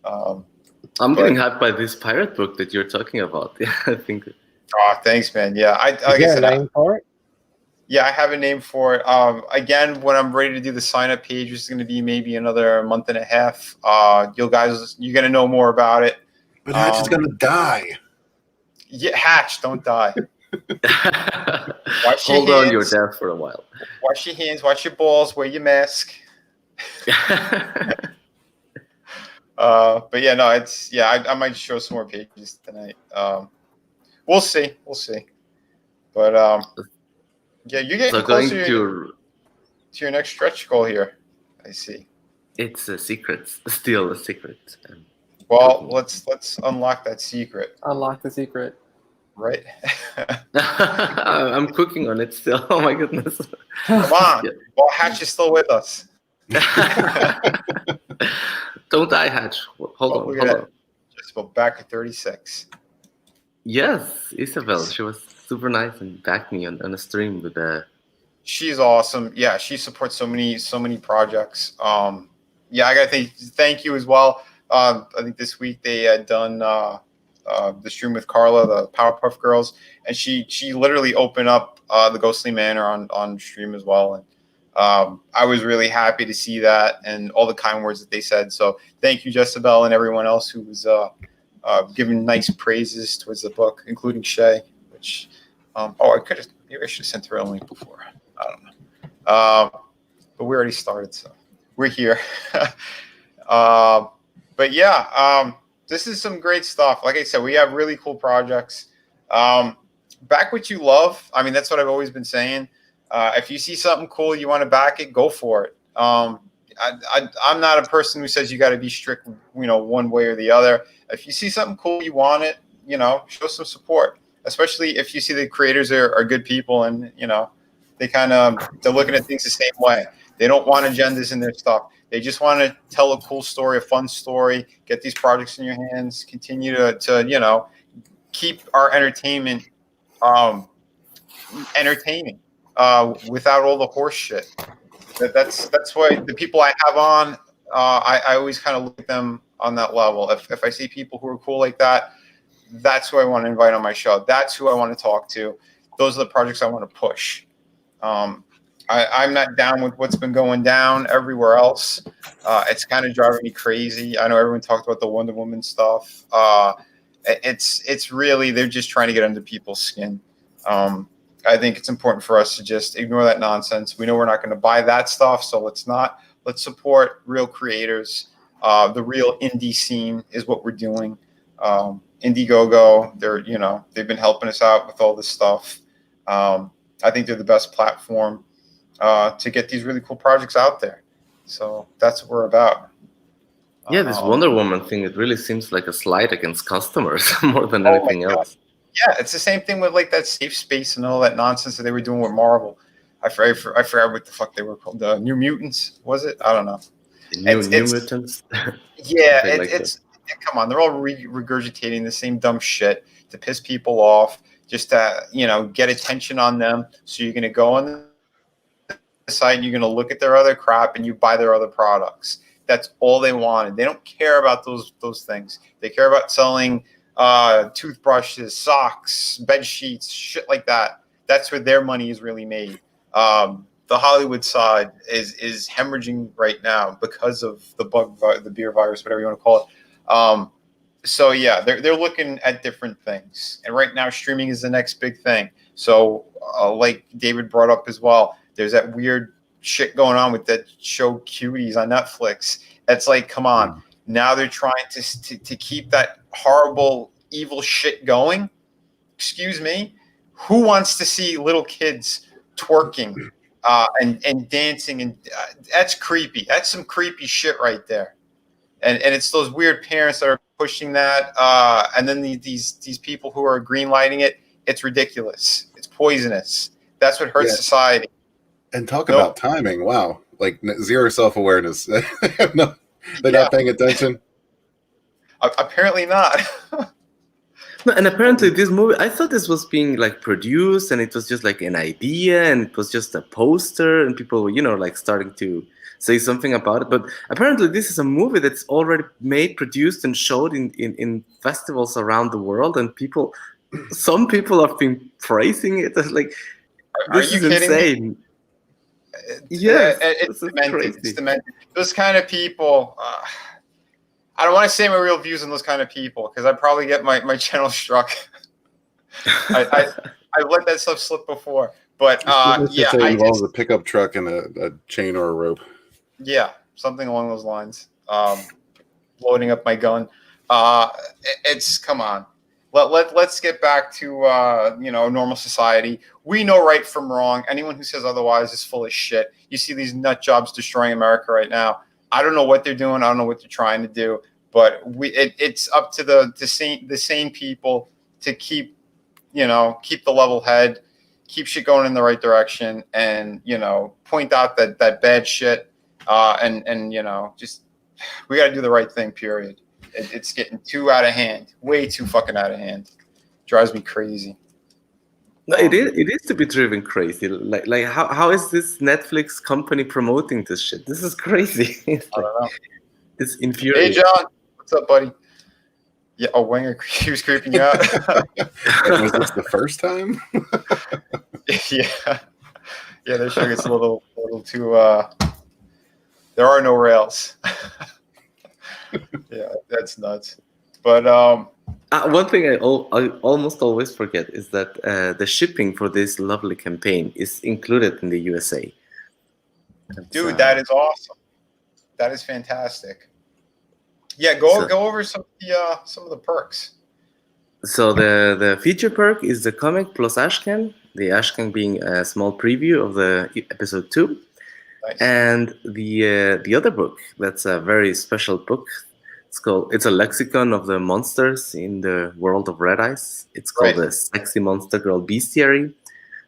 Speaker 4: I'm getting hyped by this pirate book that you're talking about. Yeah, I think.
Speaker 2: Oh, thanks, man. Yeah, like
Speaker 5: Is there
Speaker 2: I said,
Speaker 5: a name for it?
Speaker 2: yeah, I have a name for it. Again, when I'm ready to do the sign up page, which is going to be maybe another month and a half. You're going to know more about it.
Speaker 6: But Hatch is gonna die.
Speaker 2: Yeah, Hatch, don't die.
Speaker 4: Hold on your death for a while.
Speaker 2: Wash your hands, wash your balls, wear your mask. But yeah, no, I might show some more pages tonight. We'll see. But yeah, you're getting closer to your next stretch goal here. I see.
Speaker 4: It's a secret, still a secret.
Speaker 2: Well, let's unlock that secret.
Speaker 3: Unlock the secret.
Speaker 2: Right.
Speaker 4: I'm cooking on it still. Oh my goodness.
Speaker 2: Come on. Yeah. Well, Hatch is still with us.
Speaker 4: Don't die, Hatch. Hold on.
Speaker 2: Just go back at 36.
Speaker 4: Yes, Isabel. She was super nice and backed me on a stream with the.
Speaker 2: She's awesome. Yeah, she supports so many projects. Yeah, I gotta thank you as well. I think this week they had done the stream with Carla, the Powerpuff Girls, and she literally opened up the Ghostly Manor on stream as well. And I was really happy to see that and all the kind words that they said. So thank you, Jezebel, and everyone else who was giving nice praises towards the book, including Shay. Which maybe I should have sent her a link before. I don't know. But we already started, so we're here. But yeah, this is some great stuff. Like I said, we have really cool projects. Back what you love. I mean, that's what I've always been saying. If you see something cool, you want to back it, go for it. I'm not a person who says you got to be strict, one way or the other. If you see something cool, you want it, show some support. Especially if you see the creators are good people and, they're looking at things the same way. They don't want agendas in their stuff. They just want to tell a cool story, a fun story, get these projects in your hands, continue to keep our entertainment entertaining without all the horse shit. That's why the people I have on, I always kind of look at them on that level. If I see people who are cool like that, that's who I want to invite on my show. That's who I want to talk to. Those are the projects I want to push. I'm not down with what's been going down everywhere else. It's kind of driving me crazy. I know everyone talked about the Wonder Woman stuff. It's really, they're just trying to get under people's skin. I think it's important for us to just ignore that nonsense. We know we're not going to buy that stuff, so let's support real creators. The real indie scene is what we're doing. Indiegogo, they've been helping us out with all this stuff. I think they're the best platform to get these really cool projects out there. So that's what we're about.
Speaker 4: Yeah, this Wonder Woman thing, it really seems like a slight against customers more than anything else.
Speaker 2: Yeah, it's the same thing with like that safe space and all that nonsense that they were doing with Marvel. I forgot what the fuck they were called. The New Mutants, was it? I don't know.
Speaker 4: New Mutants?
Speaker 2: Yeah, come on. They're all regurgitating the same dumb shit to piss people off, just to, get attention on them. So you're going to go on the site and you're going to look at their other crap and you buy their other products. That's all they wanted. They don't care about those things. They care about selling toothbrushes, socks, bed sheets, shit like that. That's where their money is really made. The Hollywood side is hemorrhaging right now because of the beer virus, whatever you want to call it. So yeah, they're looking at different things, and right now streaming is the next big thing. So like David brought up as well, there's that weird shit going on with that show Cuties on Netflix. It's like, come on, now they're trying to keep that horrible, evil shit going. Excuse me, who wants to see little kids twerking and dancing? And that's creepy. That's some creepy shit right there. And it's those weird parents that are pushing that, and then these people who are greenlighting it. It's ridiculous. It's poisonous. That's what hurts society.
Speaker 6: And talk about timing. Wow, like zero self-awareness. They're not paying attention.
Speaker 2: Apparently not.
Speaker 4: No, and apparently this movie, I thought this was being like produced, and it was just like an idea, and it was just a poster, and people were, like starting to say something about it. But apparently this is a movie that's already made, produced, and showed in festivals around the world, and some people have been praising it as like,
Speaker 2: Are
Speaker 4: this
Speaker 2: you
Speaker 4: is
Speaker 2: kidding me?
Speaker 4: insane. Yes,
Speaker 2: It's
Speaker 4: this is
Speaker 2: demented. It's
Speaker 4: crazy.
Speaker 2: demented. Those kind of people. I don't want to say my real views on those kind of people because I'd probably get my channel struck. I've let that stuff slip before, but yeah,
Speaker 6: it involves a pickup truck and a chain or a rope.
Speaker 2: Yeah, something along those lines. Loading up my gun. It's come on. Let's get back to normal society. We know right from wrong. Anyone who says otherwise is full of shit. You see these nut jobs destroying America right now. I don't know what they're doing. I don't know what they're trying to do. But it's up to the sane people to keep the level head, keep shit going in the right direction, and point out that bad shit, and just we got to do the right thing. Period. It's getting too out of hand, way too fucking out of hand. Drives me crazy.
Speaker 4: No, it is to be driven crazy. Like how is this Netflix company promoting this shit? This is crazy. It's
Speaker 2: I don't know.
Speaker 4: it's infuriating.
Speaker 2: Hey John, what's up, buddy? Yeah, Wenger, he was creeping you out.
Speaker 6: Was this the first time?
Speaker 2: Yeah, their sugar gets a little too. There are no rails. Yeah, that's nuts. But
Speaker 4: one thing I almost always forget is that the shipping for this lovely campaign is included in the USA.
Speaker 2: Dude, that is awesome. That is fantastic. Yeah, go over some of the perks.
Speaker 4: So the feature perk is the comic plus Ashcan. The Ashcan being a small preview of the episode 2.
Speaker 2: Nice.
Speaker 4: And the other book, that's a very special book. It's a lexicon of the monsters in the world of Red Eyes. It's called the Sexy Monster Girl Bestiary.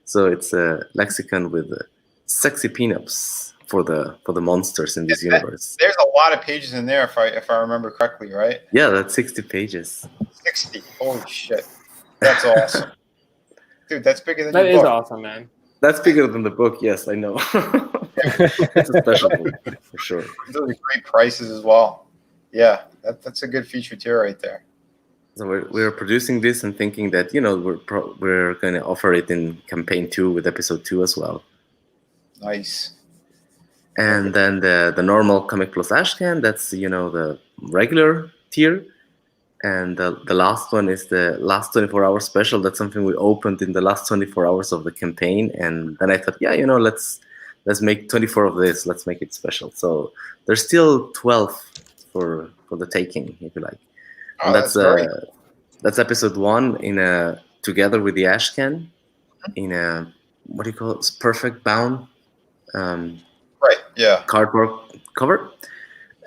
Speaker 4: So it's a lexicon with sexy pinups for the monsters in this universe.
Speaker 2: There's a lot of pages in there, if I remember correctly, right?
Speaker 4: Yeah, that's 60 pages.
Speaker 2: 60. Holy shit, that's awesome, dude. That's bigger than
Speaker 3: that
Speaker 2: your
Speaker 3: is
Speaker 2: book.
Speaker 3: awesome, man.
Speaker 4: That's bigger than the book. Yes, I know. It's a special book for sure.
Speaker 2: Those are great prices as well. Yeah, that's a good feature too, right there.
Speaker 4: So we're producing this and thinking that we're going to offer it in campaign 2 with episode 2 as well.
Speaker 2: Nice.
Speaker 4: And then the normal comic plus Ashcan, that's the regular tier. And the last one is the last 24-hour special. That's something we opened in the last 24 hours of the campaign. And then I thought, let's make 24 of this. Let's make it special. So there's still 12 for the taking, if you like.
Speaker 2: Oh,
Speaker 4: and that's episode 1 together with the Ashcan in a what do you call it? Perfect bound.
Speaker 2: Right. Yeah.
Speaker 4: Cardboard cover,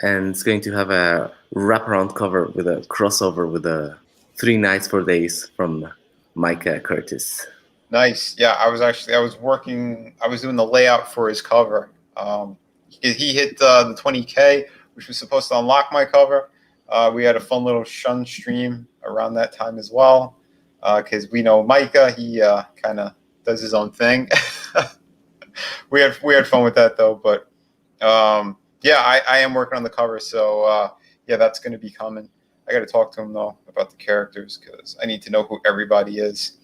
Speaker 4: and it's going to have a wraparound cover with a crossover with a 3 Nights 4 Days from Micah Curtis.
Speaker 2: Nice. Yeah, I was doing the layout for his cover. He hit the 20K, which was supposed to unlock my cover. We had a fun little Shun stream around that time as well, because we know Micah. He kind of does his own thing. we had fun with that though. But I am working on the cover, so that's going to be coming. I got to talk to him though about the characters because I need to know who everybody is.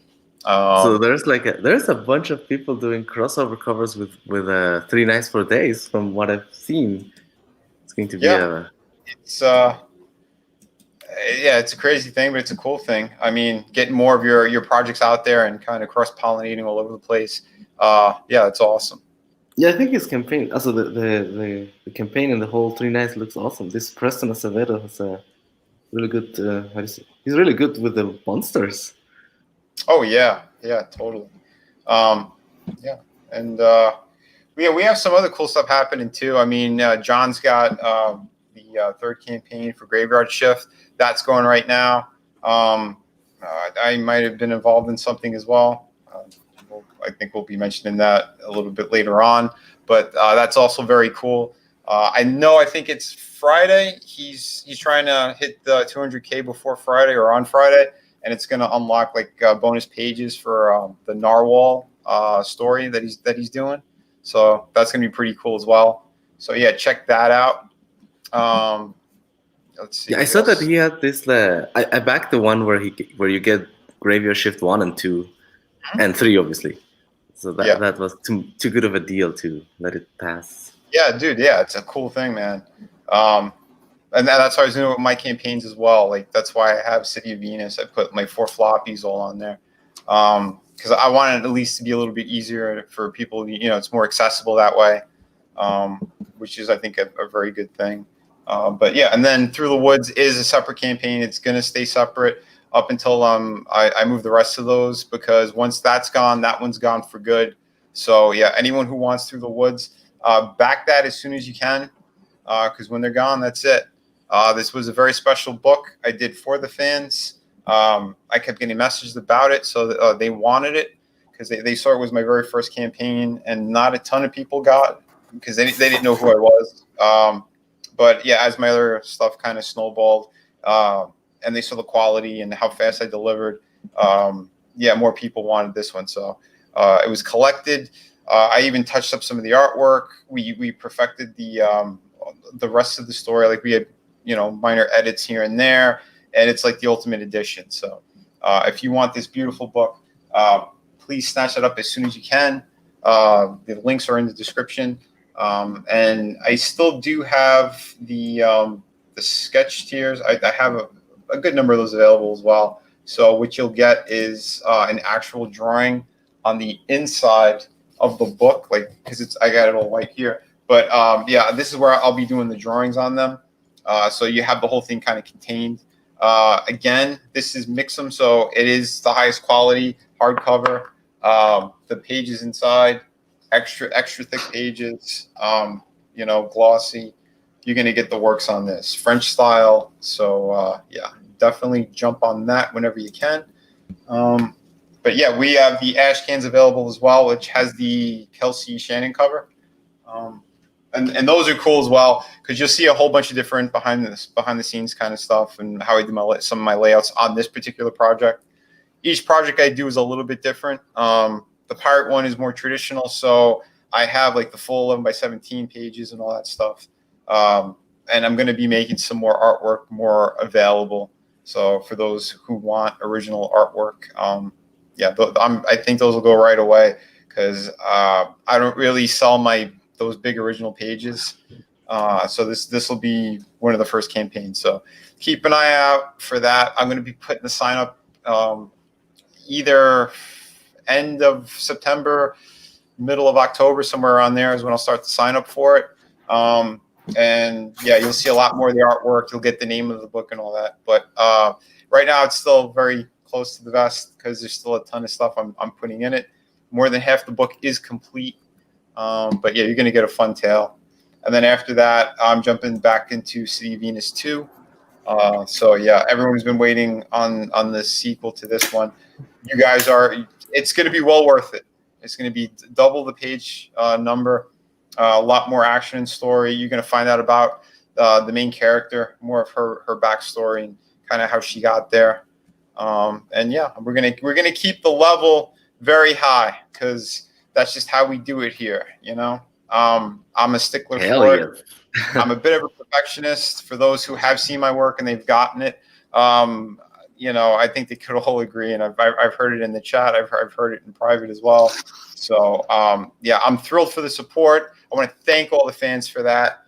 Speaker 4: So there's a bunch of people doing crossover covers with 3 Nights 4 Days from what I've seen. It's going to be
Speaker 2: it's a crazy thing, but it's a cool thing. I mean, getting more of your projects out there and kind of cross-pollinating all over the place. It's awesome.
Speaker 4: Yeah, I think his campaign, also the campaign and the whole 3 Nights looks awesome. This Preston Acevedo has a really good, he's really good with the monsters.
Speaker 2: Oh, yeah, totally. And we have some other cool stuff happening too. I mean, John's got the third campaign for Graveyard Shift. That's going right now. I might have been involved in something as well. I think we'll be mentioning that a little bit later on. But that's also very cool. I think it's Friday. He's trying to hit the 200K before Friday or on Friday. and it's going to unlock like bonus pages for the narwhal story that he's doing. So that's going to be pretty cool as well. So yeah, check that out. Let's see.
Speaker 4: Yeah, I saw that he had this. I backed the one where you get Graveyard Shift 1 and 2 and 3, obviously. So that was too good of a deal to let it pass.
Speaker 2: Yeah, dude. Yeah, it's a cool thing, man. And that's how I was doing it with my campaigns as well. Like that's why I have City of Venus. I put my 4 floppies all on there because I wanted at least to be a little bit easier for people. It's more accessible that way, which is I think a very good thing. But yeah, and then Through the Woods is a separate campaign. It's gonna stay separate up until I move the rest of those, because once that's gone, that one's gone for good. So yeah, anyone who wants Through the Woods, back that as soon as you can, because when they're gone, that's it. This was a very special book I did for the fans. I kept getting messages about it, so they wanted it because they saw it was my very first campaign, and not a ton of people got because they didn't know who I was. But yeah, as my other stuff kind of snowballed, and they saw the quality and how fast I delivered, yeah, more people wanted this one. So it was collected. I even touched up some of the artwork. We perfected the rest of the story. Like we had, minor edits here and there, and it's like the ultimate edition. So if you want this beautiful book, please snatch it up as soon as you can. The links are in the description. And I still do have the sketch tiers. I have a good number of those available as well. So what you'll get is an actual drawing on the inside of the book, like because I got it all white here. But yeah, this is where I'll be doing the drawings on them. So you have the whole thing kind of contained. Again, this is Mixum, so it is the highest quality hardcover. The pages inside, extra thick pages, glossy. You're going to get the works on this French style. So yeah, definitely jump on that whenever you can. But yeah, we have the ash cans available as well, which has the Kelsey Shannon cover. And those are cool as well, because you'll see a whole bunch of different behind the scenes kind of stuff and how I do some of my layouts on this particular project. Each project I do is a little bit different. The pirate one is more traditional, so I have like the full 11x17 pages and all that stuff. And I'm going to be making some more artwork more available. So for those who want original artwork, yeah, I think those will go right away, because I don't really sell those big original pages. So this will be one of the first campaigns. So keep an eye out for that. I'm going to be putting the sign up either end of September, middle of October, somewhere around there is when I'll start to sign up for it. And yeah, you'll see a lot more of the artwork. You'll get the name of the book and all that. But right now it's still very close to the vest because there's still a ton of stuff I'm putting in it. More than half the book is complete. But yeah, you're going to get a fun tale. And then after that, I'm jumping back into City of Venus 2. So yeah, everyone's been waiting on the sequel to this one. You guys it's going to be well worth it. It's going to be double the page number, a lot more action and story. You're going to find out about the main character, more of her backstory and kind of how she got there. And yeah, we're gonna keep the level very high because that's just how we do it here. I'm a stickler for it. I'm a bit of a perfectionist. For those who have seen my work and they've gotten it, I think they could all agree. And I've heard it in the chat. I've heard it in private as well. So yeah, I'm thrilled for the support. I want to thank all the fans for that.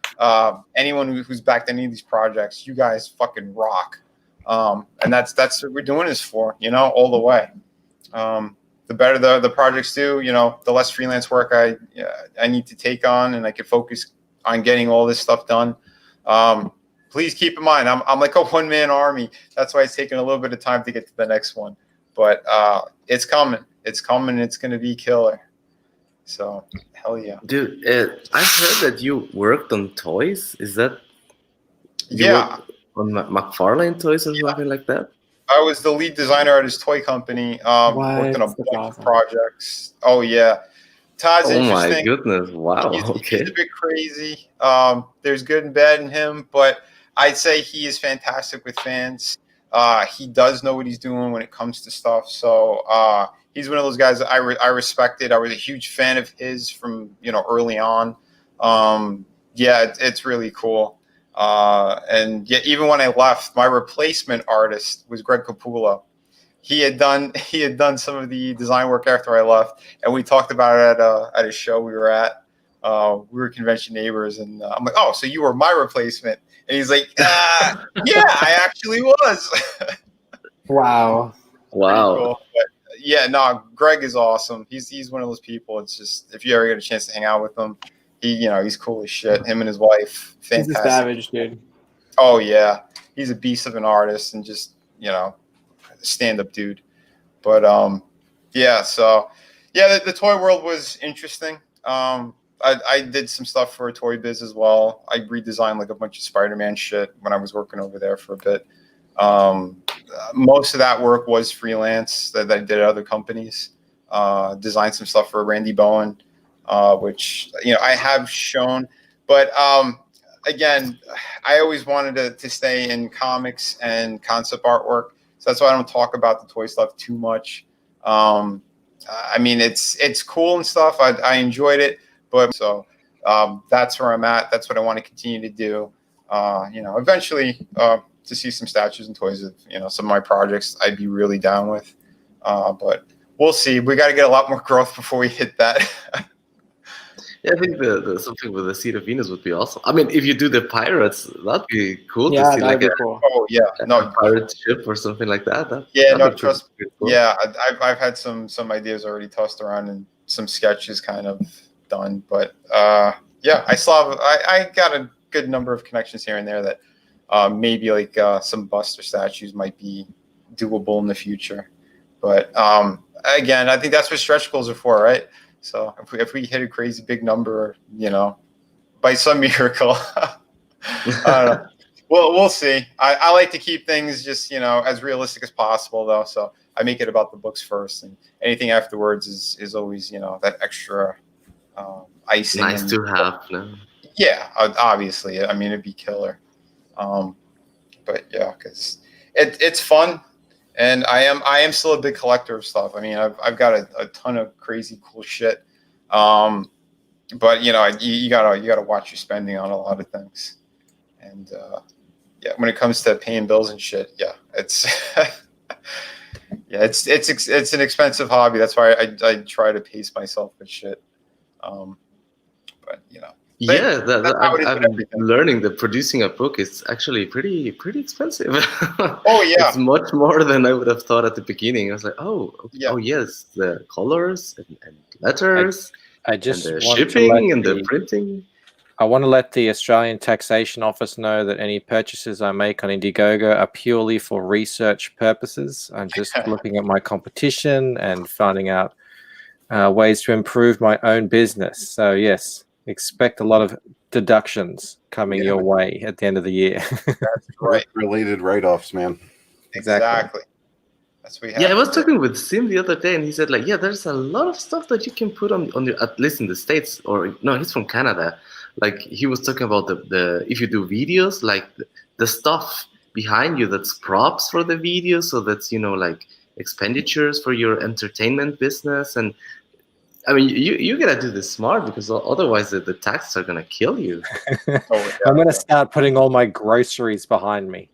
Speaker 2: Anyone who's backed any of these projects, you guys fucking rock. And that's what we're doing this for, all the way. The better the projects do, the less freelance work I need to take on, and I can focus on getting all this stuff done. Please keep in mind, I'm like a one-man army. That's why it's taking a little bit of time to get to the next one. But it's coming. It's coming. It's going to be killer. So, hell yeah.
Speaker 4: Dude, I've heard that you worked on toys. Is that...
Speaker 2: Yeah.
Speaker 4: On McFarlane Toys or something like that?
Speaker 2: I was the lead designer at his toy company. Worked on a bunch of projects. Oh, yeah. Todd's interesting.
Speaker 4: Oh, my goodness. Wow.
Speaker 2: He's a bit crazy. There's good and bad in him, but I'd say he is fantastic with fans. He does know what he's doing when it comes to stuff. So he's one of those guys that I respected. I was a huge fan of his from early on. Yeah, it's really cool. And yeah, even when I left, my replacement artist was Greg Capullo. He had done some of the design work after I left, and we talked about it at a show we were at. We were convention neighbors, and I'm like, "Oh, so you were my replacement?" And he's like, "Yeah, I actually was."
Speaker 3: Wow.
Speaker 4: Wow.
Speaker 2: Cool. But yeah, no, Greg is awesome. He's one of those people. It's just if you ever get a chance to hang out with him, he's cool as shit. Him and his wife, fantastic.
Speaker 3: He's a savage, dude.
Speaker 2: Oh yeah, he's a beast of an artist and just stand-up dude. But yeah, so yeah, the toy world was interesting. I did some stuff for Toy Biz as well. I redesigned like a bunch of Spider-Man shit when I was working over there for a bit. Most of that work was freelance that I did at other companies. Designed some stuff for Randy Bowen, which I have shown. But again, I always wanted to stay in comics and concept artwork. So that's why I don't talk about the toy stuff too much. I mean, it's cool and stuff. I enjoyed it, but so that's where I'm at. That's what I want to continue to do. Eventually to see some statues and toys of some of my projects, I'd be really down with. But we'll see. We got to get a lot more growth before we hit that.
Speaker 4: Yeah, I think the something with the Seed of Venus would be awesome. I mean, if you do the pirates, that'd be cool
Speaker 3: Yeah,
Speaker 4: to see
Speaker 3: that'd
Speaker 4: like
Speaker 3: be cool.
Speaker 2: Oh yeah,
Speaker 4: a pirate ship or something like that.
Speaker 2: Yeah,
Speaker 4: that'd
Speaker 2: no,
Speaker 4: be
Speaker 2: trust.
Speaker 4: pretty cool.
Speaker 2: Yeah, I've had some ideas already tossed around and some sketches kind of done, but yeah, I still have I got a good number of connections here and there that maybe like some bust or statues might be doable in the future. But again, I think that's what stretch goals are for, right? So if we hit a crazy big number, by some miracle, I don't know. Well, we'll see. I like to keep things just as realistic as possible, though. So I make it about the books first, and anything afterwards is always that extra icing.
Speaker 4: Nice to have. No?
Speaker 2: Yeah, obviously. I mean, it'd be killer. But yeah, because it's fun, and I am still a big collector of stuff. I mean, I've got a ton of crazy cool shit. But you gotta watch your spending on a lot of things, and yeah, when it comes to paying bills and shit, yeah, it's yeah, it's an expensive hobby. That's why I try to pace myself with shit. But
Speaker 4: Yeah,
Speaker 2: I'm
Speaker 4: I'm learning that producing a book is actually pretty expensive.
Speaker 2: Oh yeah,
Speaker 4: it's much more than I would have thought at the beginning. I was like, oh
Speaker 2: yeah.
Speaker 4: yes, the colors and letters,
Speaker 5: I
Speaker 4: and
Speaker 5: just
Speaker 4: the
Speaker 5: want to
Speaker 4: shipping and
Speaker 5: let
Speaker 4: the printing.
Speaker 5: I want to let the Australian Taxation Office know that any purchases I make on Indiegogo are purely for research purposes. I'm just looking at my competition and finding out ways to improve my own business. So yes, expect a lot of deductions coming your way at the end of the year.
Speaker 2: That's right.
Speaker 6: Related write-offs, man.
Speaker 2: Exactly. That's what we have.
Speaker 4: Yeah, I was talking with Sim the other day, and he said like, yeah, there's a lot of stuff that you can put on your, at least in the States, or no, he's from Canada. Like he was talking about the if you do videos, like the stuff behind you that's props for the video, so that's like expenditures for your entertainment business. And I mean, you gotta do this smart, because otherwise the taxes are gonna kill you.
Speaker 5: I'm gonna start putting all my groceries behind me.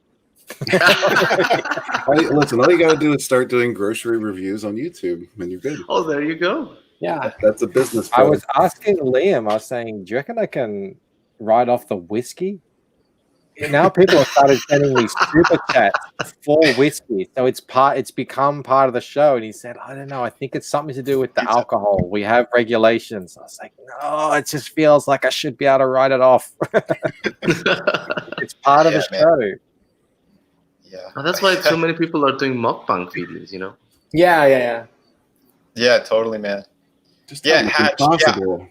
Speaker 6: Listen, all you gotta do is start doing grocery reviews on YouTube, and you're good.
Speaker 4: Oh, there you go.
Speaker 5: Yeah,
Speaker 6: That's a business.
Speaker 5: I was asking Liam. I was saying, do you reckon I can write off the whiskey? Now people have started sending me super chats for whiskey, so it's become part of the show. And he said, I don't know, I think it's something to do with the alcohol. We have regulations. I was like, no, it just feels like I should be able to write it off. It's part of the show.
Speaker 2: Yeah.
Speaker 4: Oh, that's why so many people are doing mukbang videos.
Speaker 2: Yeah, totally, man.
Speaker 6: Just
Speaker 2: Hatch,
Speaker 6: possible.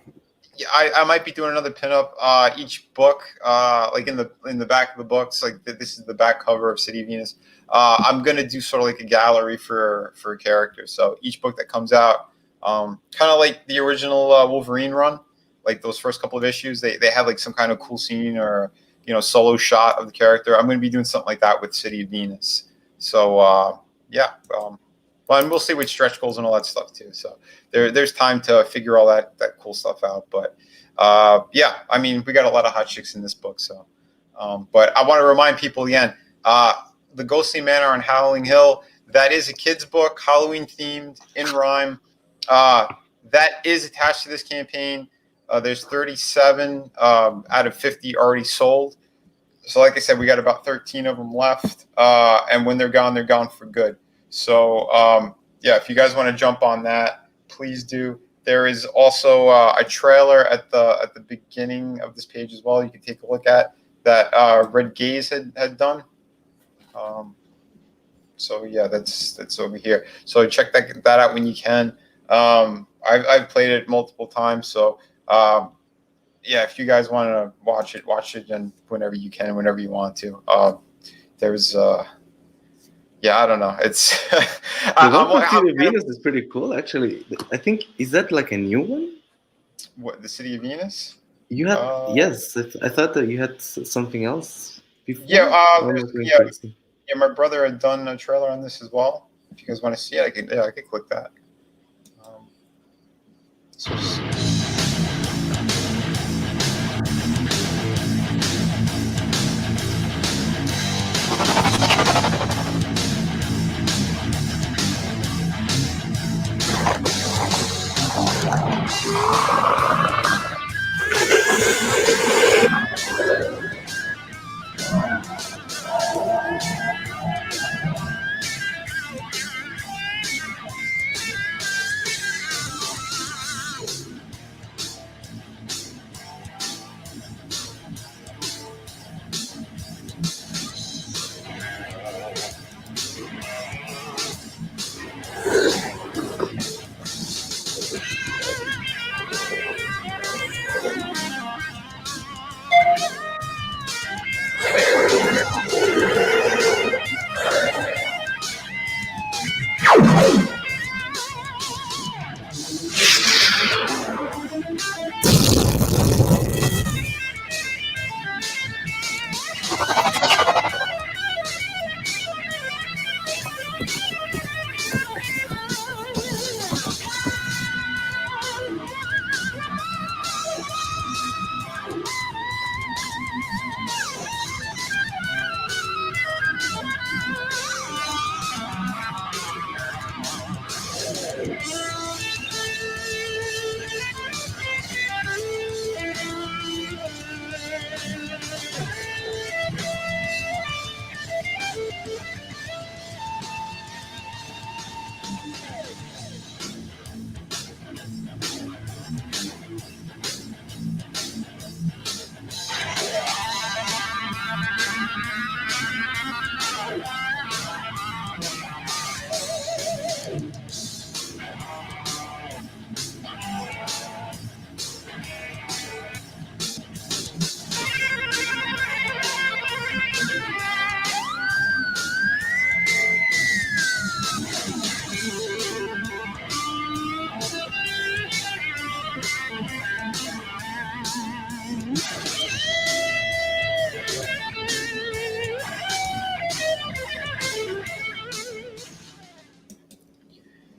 Speaker 2: Yeah, I might be doing another pinup. Each book, like in the back of the books, like this is the back cover of City of Venus. I'm gonna do sort of like a gallery for a character. So each book that comes out, kind of like the original Wolverine run, like those first couple of issues, they have like some kind of cool scene or solo shot of the character. I'm gonna be doing something like that with City of Venus. So yeah, well, and we'll see with stretch goals and all that stuff too. So there's time to figure all that cool stuff out. But yeah, I mean, we got a lot of hot chicks in this book. So, but I want to remind people again, The Ghostly Manor on Howling Hill, that is a kid's book, Halloween themed, in rhyme. That is attached to this campaign. There's 37 out of 50 already sold. So like I said, we got about 13 of them left. And when they're gone for good. So yeah, if you guys want to jump on that, please do. There is also a trailer at the beginning of this page as well. You can take a look at that Red Gaze had done. So yeah, that's over here. So check that out when you can. I've played it multiple times. So yeah, if you guys want to watch it, and whenever you can, whenever you want to. There's yeah, I don't know. It's
Speaker 4: The one from City of Venus is pretty cool, actually. I think, is that like a new one?
Speaker 2: What, the City of Venus?
Speaker 4: You had yes. I thought that you had something else before.
Speaker 2: Yeah, yeah. My brother had done a trailer on this as well. If you guys want to see it, I could click that. So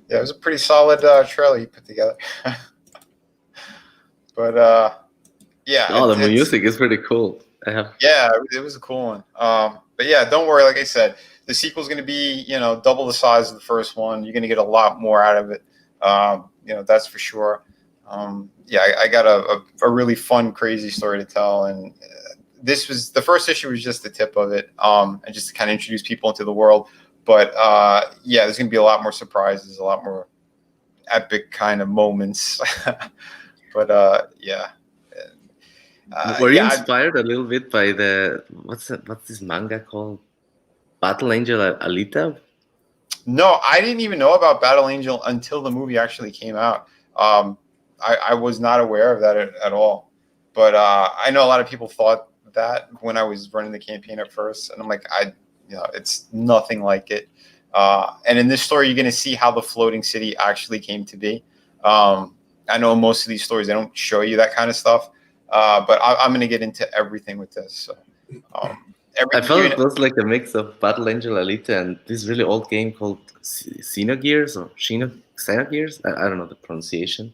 Speaker 2: yeah, it was a pretty solid trailer you put together. But yeah.
Speaker 4: Oh, the music is pretty cool.
Speaker 2: Yeah, it was a cool one. But yeah, don't worry. Like I said, the sequel's going to be, double the size of the first one. You're going to get a lot more out of it. That's for sure. Yeah, I got a really fun, crazy story to tell. And this was the first issue was just the tip of it, and just to kind of introduce people into the world. But yeah, there's going to be a lot more surprises, a lot more epic kind of moments. But yeah.
Speaker 4: Were you inspired a little bit by what's this manga called? Battle Angel Alita?
Speaker 2: No, I didn't even know about Battle Angel until the movie actually came out. I was not aware of that at all. But I know a lot of people thought that when I was running the campaign at first, and I'm like, it's nothing like it. And in this story, you're going to see how the floating city actually came to be. I know most of these stories, they don't show you that kind of stuff. But I'm going to get into everything with this. So,
Speaker 4: I felt it was like a mix of Battle Angel Alita and this really old game called Xenogears or Xenogears. I don't know the pronunciation,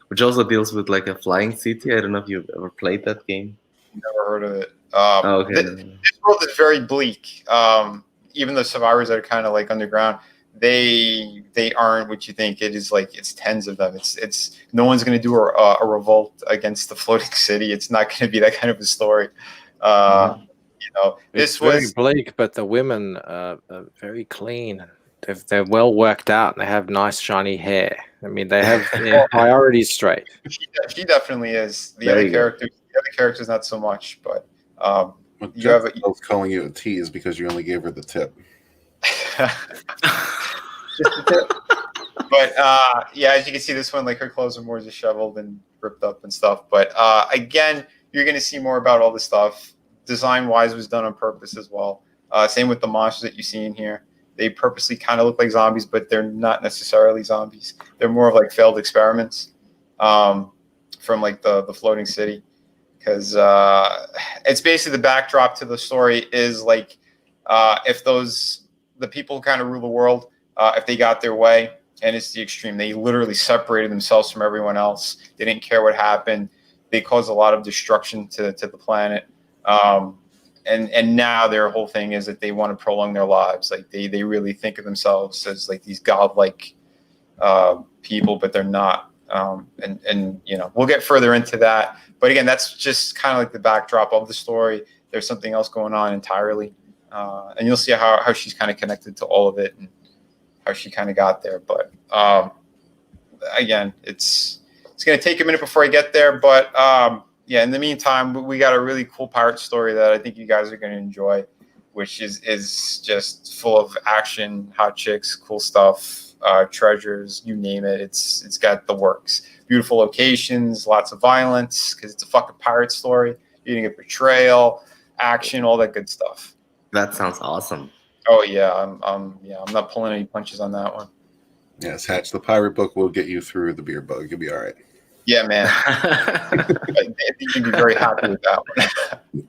Speaker 4: which also deals with like a flying city. I don't know if you've ever played that game.
Speaker 2: Never heard of it.
Speaker 4: Oh, okay.
Speaker 2: This world is very bleak. Even the survivors that are kind of like underground, they aren't what you think. It is like it's tens of them. It's no one's going to do a revolt against the floating city. It's not going to be that kind of a story.
Speaker 5: It's very bleak, but the women are very clean. They're well worked out and they have nice shiny hair. I mean, they have their priorities straight.
Speaker 2: She definitely is. The other characters not so much, but
Speaker 6: you have calling you a tease because you only gave her the tip.
Speaker 2: But yeah, as you can see, this one, like her clothes are more disheveled and ripped up and stuff. But again, you're going to see more about all this stuff. Design-wise was done on purpose as well. Same with the monsters that you see in here. They purposely kind of look like zombies, but they're not necessarily zombies. They're more of like failed experiments from like the floating city. Because it's basically the backdrop to the story is like if the people who kind of rule the world, if they got their way, and it's the extreme. They literally separated themselves from everyone else. They didn't care what happened. They caused a lot of destruction to the planet. And now their whole thing is that they want to prolong their lives. Like they really think of themselves as like these godlike people, but they're not. And we'll get further into that. But again, that's just kind of like the backdrop of the story. There's something else going on entirely. And you'll see how she's kind of connected to all of it and how she kind of got there. But again, it's going to take a minute before I get there. But yeah, in the meantime, we got a really cool pirate story that I think you guys are going to enjoy, which is just full of action, hot chicks, cool stuff, treasures, you name it. It's got the works. Beautiful locations, lots of violence because it's a fucking pirate story. You're going to get betrayal, action, all that good stuff.
Speaker 4: That sounds awesome.
Speaker 2: Oh yeah, I'm not pulling any punches on that one.
Speaker 6: Yes, Hatch, the pirate book will get you through the beer bug. You'll be all right.
Speaker 2: Yeah, man. I think you'd be very happy with that one.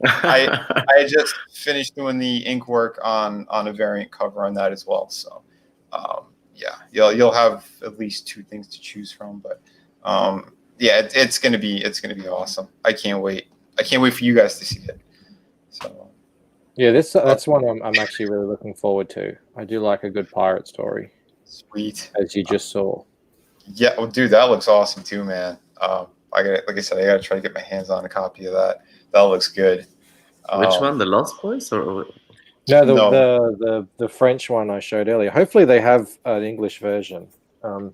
Speaker 2: I just finished doing the ink work on a variant cover on that as well. So yeah, you'll have at least two things to choose from. But yeah, it's gonna be awesome. I can't wait. I can't wait for you guys to see it. So
Speaker 5: yeah, that's one I'm actually really looking forward to. I do like a good pirate story.
Speaker 2: Sweet,
Speaker 5: as you just saw.
Speaker 2: Yeah, well, dude, that looks awesome too, man. Like I said, I gotta try to get my hands on a copy of that. That looks good.
Speaker 4: Which one, the Lost Boys or?
Speaker 5: No, the French one I showed earlier. Hopefully, they have an English version.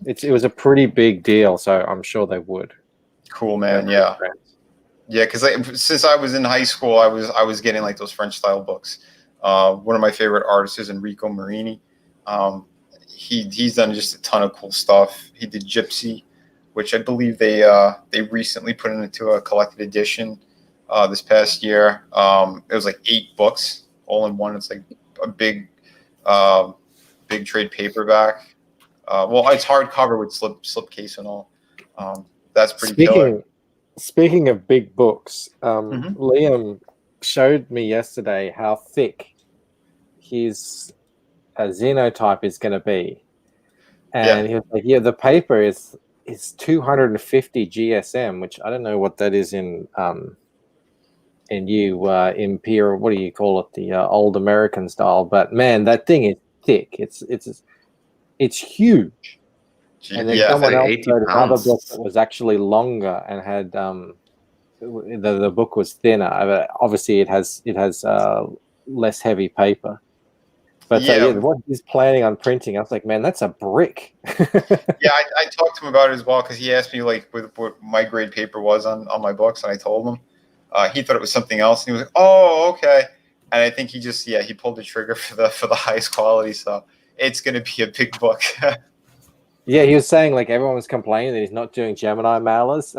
Speaker 5: It was a pretty big deal, so I'm sure they would.
Speaker 2: Cool, man. Yeah, yeah. Because since I was in high school, I was getting like those French style books. One of my favorite artists is Enrico Marini. He's done just a ton of cool stuff. He did Gypsy, which I believe they recently put into a collected edition this past year. It was like 8 books all in one. It's like a big trade paperback. Well, it's hardcover with slipcase and all. That's pretty killer.
Speaker 5: Speaking of big books, Liam showed me yesterday how thick his Xenotype is going to be, and he was like, "Yeah, the paper is 250 GSM, which I don't know what that is in imperial. What do you call it? The old American style. But man, that thing is thick. It's huge." And then someone else showed another book that was actually longer and had the book was thinner. Obviously, it has less heavy paper. But what he's planning on printing, I was like, man, that's a brick.
Speaker 2: Yeah, I talked to him about it as well because he asked me like what my grade paper was on my books, and I told him. He thought it was something else, and he was like, "Oh, okay." And I think he pulled the trigger for the highest quality, so it's going to be a big book.
Speaker 5: Yeah, he was saying like everyone was complaining that he's not doing Gemini mailers.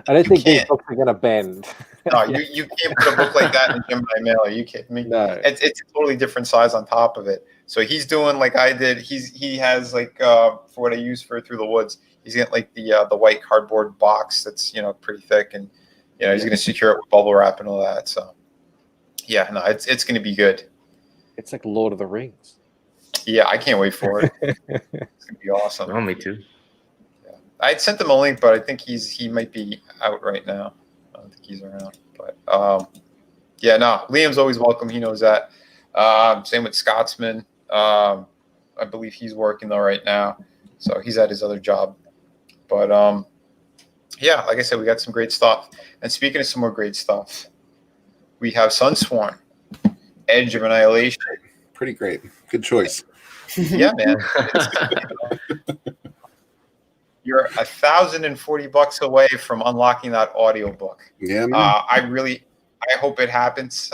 Speaker 5: I don't think these books are going to bend.
Speaker 2: No, you can't put a book like that in a Gemini mailer. Are you kidding me?
Speaker 5: No,
Speaker 2: it's a totally different size on top of it. So he's doing like I did. He has like for what I use for Through the Woods, he's got like the white cardboard box that's pretty thick, and he's going to secure it with bubble wrap and all that. So Yeah, no, it's going to be good.
Speaker 5: It's like Lord of the Rings.
Speaker 2: Yeah, I can't wait for it. It's going to be awesome.
Speaker 4: Oh, me too.
Speaker 2: Yeah. I sent him a link, but I think he might be out right now. I don't think he's around. But yeah, no, Liam's always welcome. He knows that. Same with Scotsman. I believe he's working though right now, so he's at his other job. But yeah, like I said, we got some great stuff. And speaking of some more great stuff, we have Sunsworn, Edge of Annihilation.
Speaker 6: Pretty great. Good choice.
Speaker 2: Yeah, man. You're $1,040 away from unlocking that audiobook.
Speaker 6: Yeah, man.
Speaker 2: I hope it happens.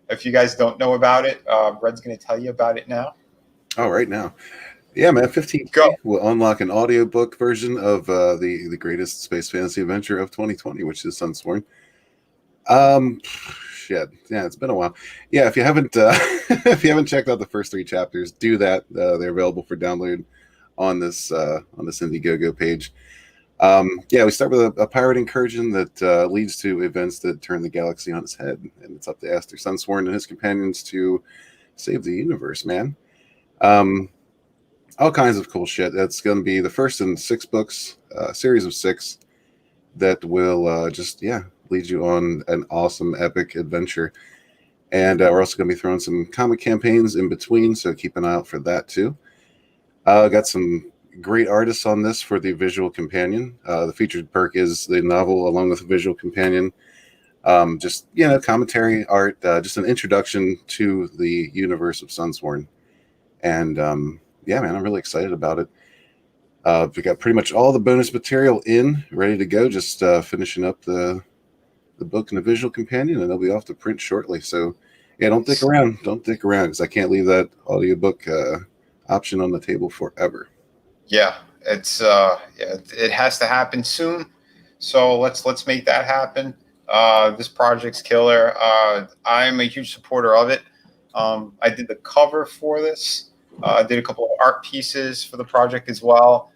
Speaker 2: If you guys don't know about it, Red's going to tell you about it now.
Speaker 6: Oh, right now. Yeah, man. 15K
Speaker 2: Go.
Speaker 6: will unlock an audiobook version of the greatest space fantasy adventure of 2020, which is Sunsworn. Shit. Yeah, it's been a while. Yeah, if you haven't if you haven't checked out the first 3 chapters, do that. They're available for download on this Indiegogo page. Yeah, we start with a pirate incursion that leads to events that turn the galaxy on its head, and it's up to Aster Sunsworn and his companions to save the universe, man. All kinds of cool shit. That's going to be the first in 6 books, series of 6 that will just lead you on an awesome epic adventure. And we're also going to be throwing some comic campaigns in between, so keep an eye out for that too. Got some great artists on this for the visual companion. The featured perk is the novel along with a visual companion. Just commentary art, just an introduction to the universe of Sunsworn. And yeah, man, I'm really excited about it. We got pretty much all the bonus material ready to go. Just finishing up the book and the visual companion, and they'll be off to print shortly. So yeah, don't dick around because I can't leave that audiobook option on the table forever.
Speaker 2: Yeah, it has to happen soon. So let's make that happen. This project's killer. I'm a huge supporter of it. I did the cover for this. I did a couple of art pieces for the project as well.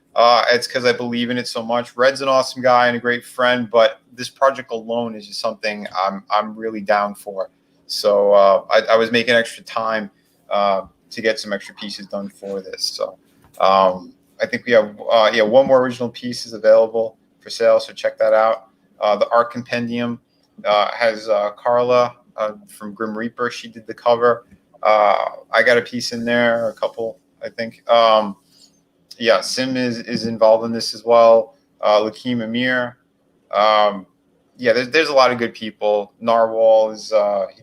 Speaker 2: It's because I believe in it so much. Red's an awesome guy and a great friend, but this project alone is just something I'm really down for. So I was making extra time to get some extra pieces done for this. So I think we have one more original piece is available for sale, so check that out. The art compendium has Carla from Grim Reaper. She did the cover. I got a piece in there, a couple, I think. Sim is involved in this as well. Lakeem Amir. There's a lot of good people. Narwhal is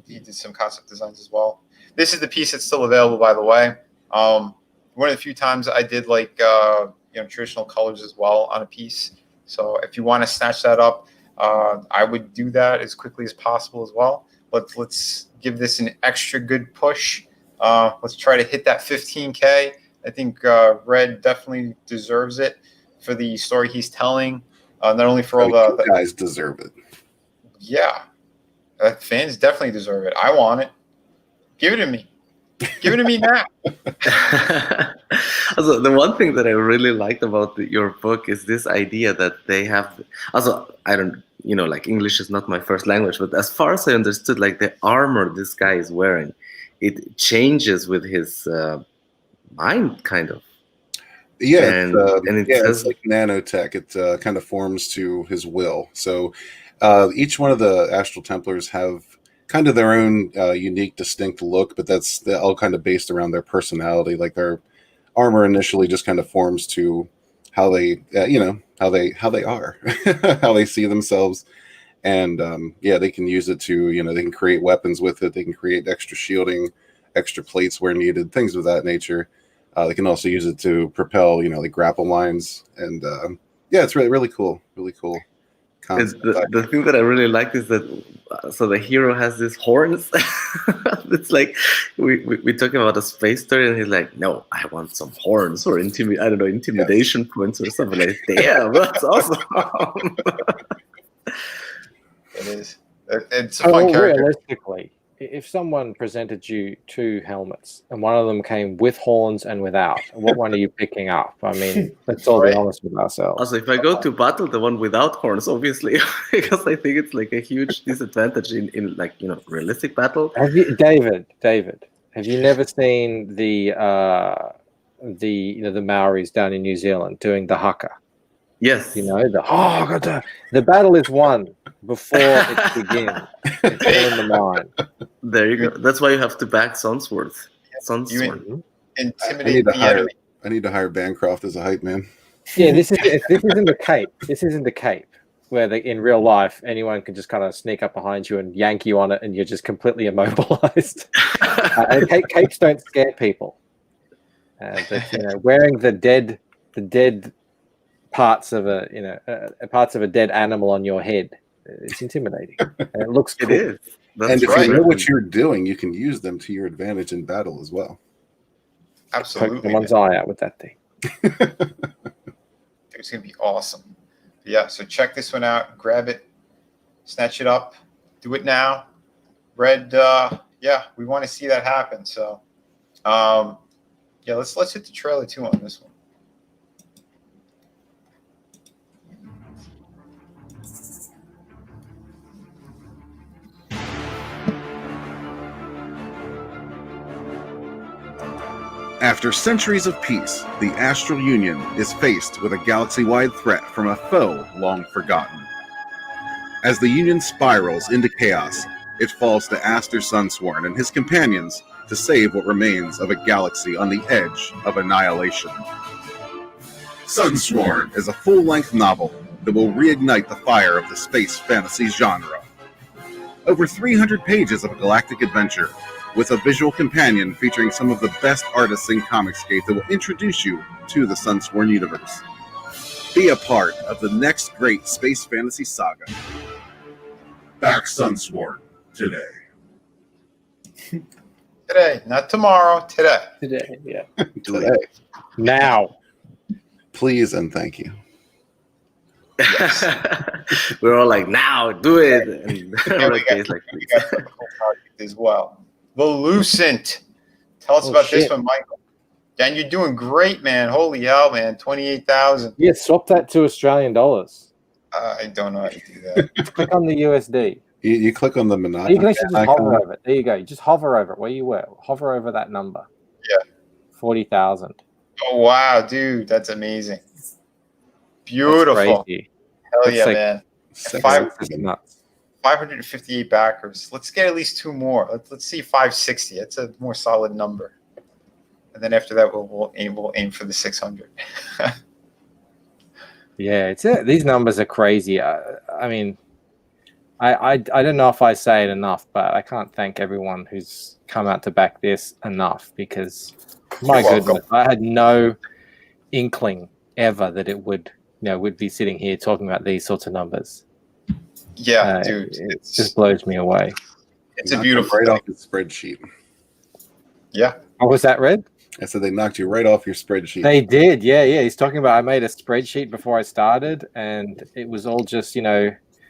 Speaker 2: he did some concept designs as well. This is the piece that's still available, by the way. One of the few times I did traditional colors as well on a piece. So if you want to snatch that up, I would do that as quickly as possible as well. Let's give this an extra good push. Let's try to hit that 15K. I think Red definitely deserves it for the story he's telling. Not only for all the
Speaker 6: guys deserve it.
Speaker 2: Yeah, fans definitely deserve it. I want it. Give it to me. Give it to me now.
Speaker 4: Also, the one thing that I really liked about your book is this idea that they have. Also, I don't, English is not my first language, but as far as I understood, the armor this guy is wearing, it changes with his mind, kind of.
Speaker 6: Yeah, it's like nanotech. It kind of forms to his will. So each one of the Astral Templars have kind of their own unique, distinct look, but that's all kind of based around their personality. Like their armor initially just kind of forms to how they, how they are, how they see themselves, and they can use it to, they can create weapons with it. They can create extra shielding, extra plates where needed, things of that nature. They can also use it to propel, grapple lines, and it's really, really cool, really cool.
Speaker 4: The thing that I really like is that the hero has these horns. It's like we're talking about a space story, and he's like, "No, I want some horns or intimidation points or something." Like, damn, that's awesome.
Speaker 2: It is. It's a fun character.
Speaker 5: Realistically, if someone presented you two helmets and one of them came with horns and without, what one are you picking up? I mean, let's all be
Speaker 2: Right.
Speaker 5: honest with ourselves.
Speaker 4: Also, if I go to battle, the one without horns, obviously, because I think it's like a huge disadvantage in like, you know, realistic battle.
Speaker 5: Have you, David? Have you never seen the the Maoris down in New Zealand doing the haka?
Speaker 4: Yes.
Speaker 5: You know, the battle is won before it begins. It's all in the mind.
Speaker 4: There you go. That's why you have to back Sunsworth.
Speaker 2: You
Speaker 6: I
Speaker 2: intimidate
Speaker 6: need to
Speaker 2: the
Speaker 6: hire.
Speaker 2: enemy.
Speaker 6: I need to hire Bancroft as a hype man.
Speaker 5: Yeah, this isn't the Cape. This isn't the Cape where in real life anyone can just kind of sneak up behind you and yank you on it, and you're just completely immobilized. And capes don't scare people, but you know, wearing the dead parts of a dead animal on your head, it's intimidating. And it looks cool.
Speaker 4: It is. That's
Speaker 6: And if
Speaker 2: right.
Speaker 6: you know what you're doing, you can use them to your advantage in battle as well.
Speaker 5: Poke
Speaker 2: Absolutely.
Speaker 5: someone's eye out with that thing.
Speaker 2: It's going to be awesome. Yeah, so check this one out. Grab it. Snatch it up. Do it now. Red, yeah, we want to see that happen. So, yeah, let's hit the trailer too on this one.
Speaker 6: After centuries of peace, the Astral Union is faced with a galaxy-wide threat from a foe long forgotten. As the Union spirals into chaos, it falls to Aster Sunsworn and his companions to save what remains of a galaxy on the edge of annihilation. Sunsworn is a full-length novel that will reignite the fire of the space fantasy genre. Over 300 pages of a galactic adventure, with a visual companion featuring some of the best artists in Comicscape that will introduce you to the Sunsworn universe. Be a part of the next great space fantasy saga. Back Sunsworn today.
Speaker 2: Today, not tomorrow, today.
Speaker 3: Today, yeah.
Speaker 6: Today.
Speaker 5: Now.
Speaker 6: Please and thank you.
Speaker 4: We're all like, now, do it. And
Speaker 2: Yeah, we got the cool project as well. Volucent. Tell us about this one, Michael. Dan, you're doing great, man. Holy hell, man. 28,000.
Speaker 5: Yeah, swap that to Australian dollars.
Speaker 2: I don't know how to do that.
Speaker 5: Click on the USD.
Speaker 6: You click on the Monopoly.
Speaker 5: You can actually just hover over it. There you go. You just hover over it where you were. Hover over that number.
Speaker 2: Yeah.
Speaker 5: 40,000.
Speaker 2: Oh, wow, dude. That's amazing. Beautiful.
Speaker 5: Crazy.
Speaker 2: Hell
Speaker 5: That's
Speaker 2: yeah,
Speaker 5: like-
Speaker 2: man.
Speaker 5: That's nuts.
Speaker 2: 558 backers. Let's get at least two more. Let's see 560. That's a more solid number. And then after that, we'll aim for the 600.
Speaker 5: Yeah, these numbers are crazy. I mean, I don't know if I say it enough, but I can't thank everyone who's come out to back this enough, because my goodness, I had no inkling ever that it would, would be sitting here talking about these sorts of numbers.
Speaker 2: Yeah, dude.
Speaker 5: It just blows me away.
Speaker 2: It's a beautiful
Speaker 6: right
Speaker 2: thing.
Speaker 6: off the spreadsheet.
Speaker 2: Yeah.
Speaker 5: Oh, was that Red?
Speaker 6: I said they knocked you right off your spreadsheet.
Speaker 5: They did, yeah. He's talking about I made a spreadsheet before I started, and it was all just,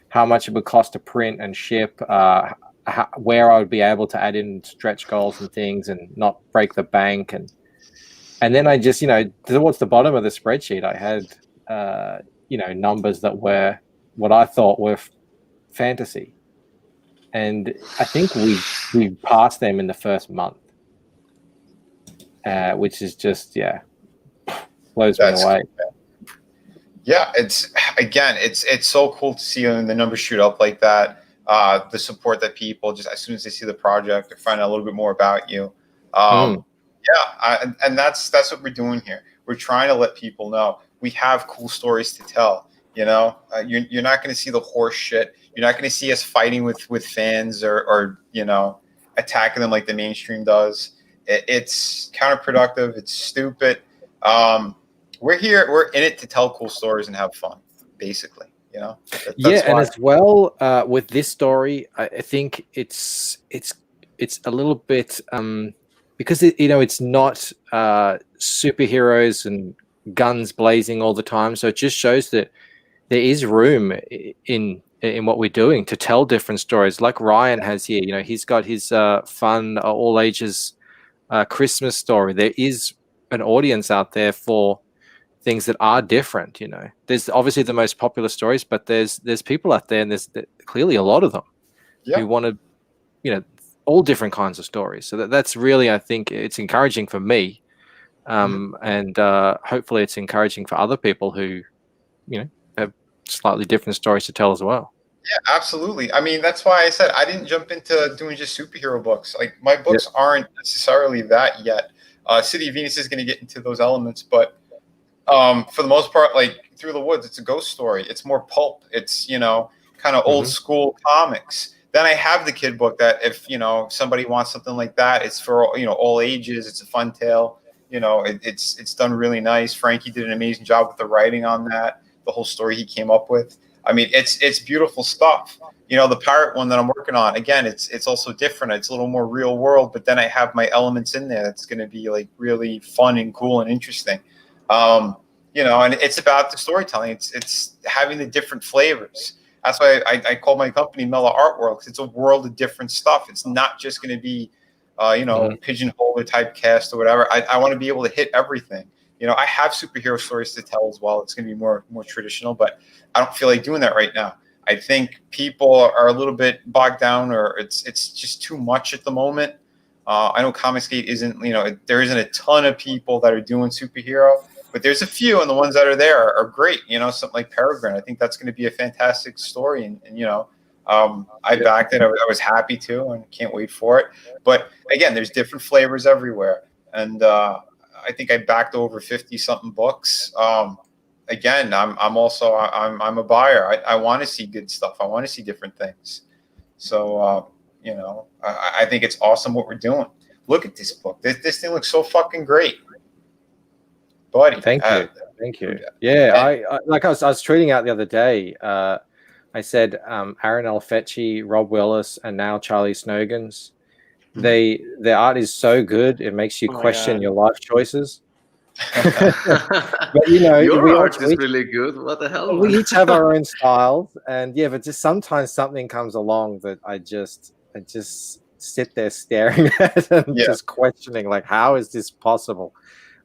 Speaker 5: how much it would cost to print and ship, where I would be able to add in stretch goals and things and not break the bank. And then I just, towards the bottom of the spreadsheet, I had, numbers that were what I thought were fantasy. And I think we passed them in the first month. Which is just blows me away.
Speaker 2: Cool, yeah, it's so cool to see the numbers shoot up like that. The support that people just as soon as they see the project, they're finding out a little bit more about you. And that's what we're doing here. We're trying to let people know we have cool stories to tell. You're not going to see the horse shit. You're not going to see us fighting with fans or attacking them like the mainstream does. It's counterproductive. It's stupid. We're here. We're in it to tell cool stories and have fun, basically. That's
Speaker 5: and as well with this story, I think it's a little bit because it's not superheroes and guns blazing all the time. So it just shows that there is room in in what we're doing to tell different stories, like Ryan has here. You know, he's got his fun all ages Christmas story. There is an audience out there for things that are different. You know, there's obviously the most popular stories, but there's people out there, and there's clearly a lot of them who want to, you know, all different kinds of stories. So that's really, I think, it's encouraging for me, and hopefully it's encouraging for other people who, you know, have slightly different stories to tell as well.
Speaker 2: Yeah, absolutely. I mean, that's why I said I didn't jump into doing just superhero books. Like, my books aren't necessarily that yet. City of Venus is going to get into those elements, but for the most part, like Through the Woods, it's a ghost story. It's more pulp. It's, you know, kind of old school comics. Then I have the kid book that if, you know, somebody wants something like that, it's for, you know, all ages. It's a fun tale. You know, it's done really nice. Frankie did an amazing job with the writing on that, the whole story he came up with. I mean, it's beautiful stuff. You know, the pirate one that I'm working on, again, it's also different. It's a little more real world, but then I have my elements in there that's going to be like really fun and cool and interesting. You know, and it's about the storytelling. It's having the different flavors. That's why I call my company Mellow Art World, because it's a world of different stuff. It's not just going to be, you know, pigeonhole or typecast or whatever. I want to be able to hit everything. You know, I have superhero stories to tell as well. It's going to be more traditional, but I don't feel like doing that right now. I think people are a little bit bogged down, or it's just too much at the moment. I know Comicsgate isn't, you know, there isn't a ton of people that are doing superhero, but there's a few, and the ones that are there are great. You know, something like Peregrine. I think that's going to be a fantastic story, and you know, I backed it. I was happy to, and can't wait for it. But again, there's different flavors everywhere, and I think I backed over 50-something books. Again, I'm also a buyer. I want to see good stuff. I want to see different things. So you know, I think it's awesome what we're doing. Look at this book. This thing looks so fucking great, buddy.
Speaker 5: Thank you. Yeah, I like I was tweeting out the other day. I said Aaron Alfecci, Rob Willis, and now Charlie Snogans. Their art is so good it makes you question your life choices. But you know,
Speaker 4: your art is really good. What the hell?
Speaker 5: We each have our own styles, and yeah, but just sometimes something comes along that I just sit there staring at and just questioning, like, how is this possible?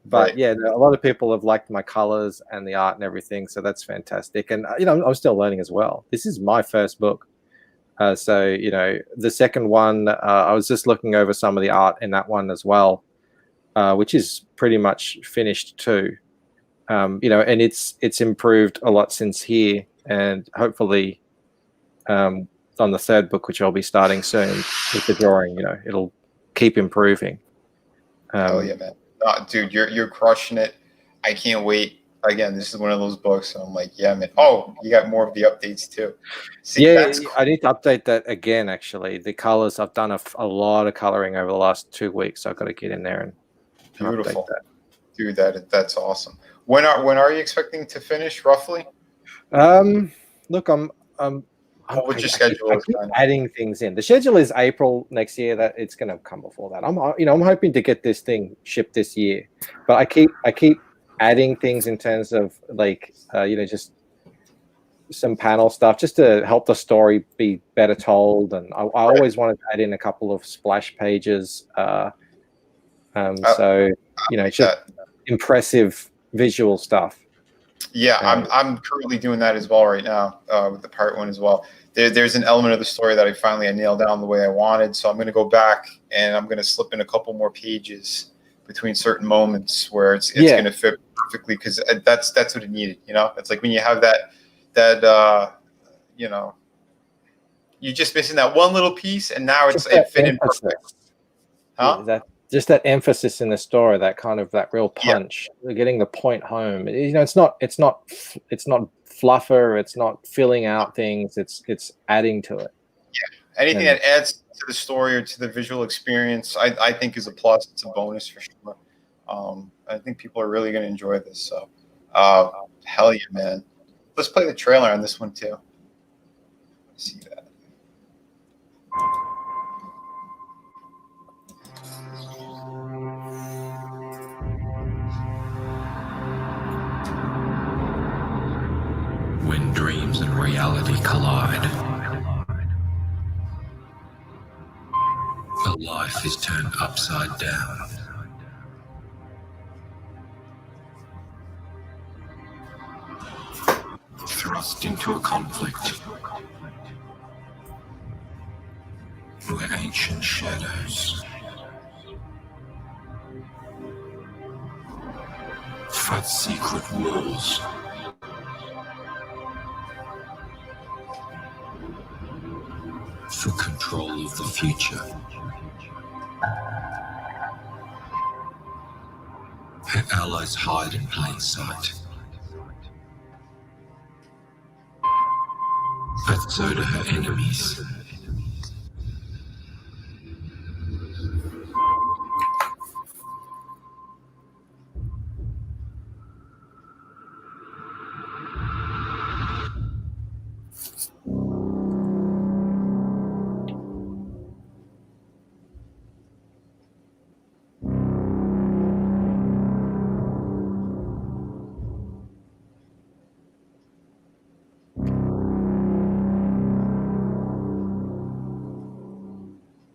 Speaker 5: But yeah, a lot of people have liked my colors and the art and everything, so that's fantastic. And you know, I'm still learning as well. This is my first book. So, you know, the second one, I was just looking over some of the art in that one as well, which is pretty much finished too. You know, and it's improved a lot since here, and hopefully on the third book, which I'll be starting soon with the drawing, you know, it'll keep improving.
Speaker 2: Oh yeah, man. Dude, you're crushing it. I can't wait. Again, this is one of those books, and I'm like, yeah, man. Oh, you got more of the updates too. See,
Speaker 5: yeah,
Speaker 2: that's cool.
Speaker 5: I need to update that again. Actually, the colors, I've done a lot of coloring over the last 2 weeks. So I've got to get in there and
Speaker 2: beautiful.
Speaker 5: Update that.
Speaker 2: Dude, that's awesome. When are you expecting to finish roughly?
Speaker 5: Look,
Speaker 2: what would your schedule is?
Speaker 5: Adding things in. The schedule is April next year. That it's going to come before that. I'm hoping to get this thing shipped this year, but I keep adding things in terms of like you know, just some panel stuff just to help the story be better told. And I always wanted to add in a couple of splash pages. So you know, it's just impressive visual stuff.
Speaker 2: Yeah, I'm currently doing that as well right now with the part one as well. There's an element of the story that I nailed down the way I wanted, so I'm going to go back and I'm going to slip in a couple more pages between certain moments where it's going to fit perfectly, because that's what it needed. You know, it's like when you have that you know, you're just missing that one little piece, and now it fit in perfect. Huh?
Speaker 5: Yeah, just that emphasis in the story, that kind of that real punch, getting the point home. You know, it's not fluffer, it's not filling out things, it's adding to it.
Speaker 2: Yeah, anything that adds to the story or to the visual experience, I think is a plus. It's a bonus for sure. I think people are really going to enjoy this. So, hell yeah, man! Let's play the trailer on this one too. Let's see that.
Speaker 8: When dreams and reality collide, a life is turned upside down. Thrust into a conflict where ancient shadows fight secret wars. For control of the future. Her allies hide in plain sight. But so do her enemies.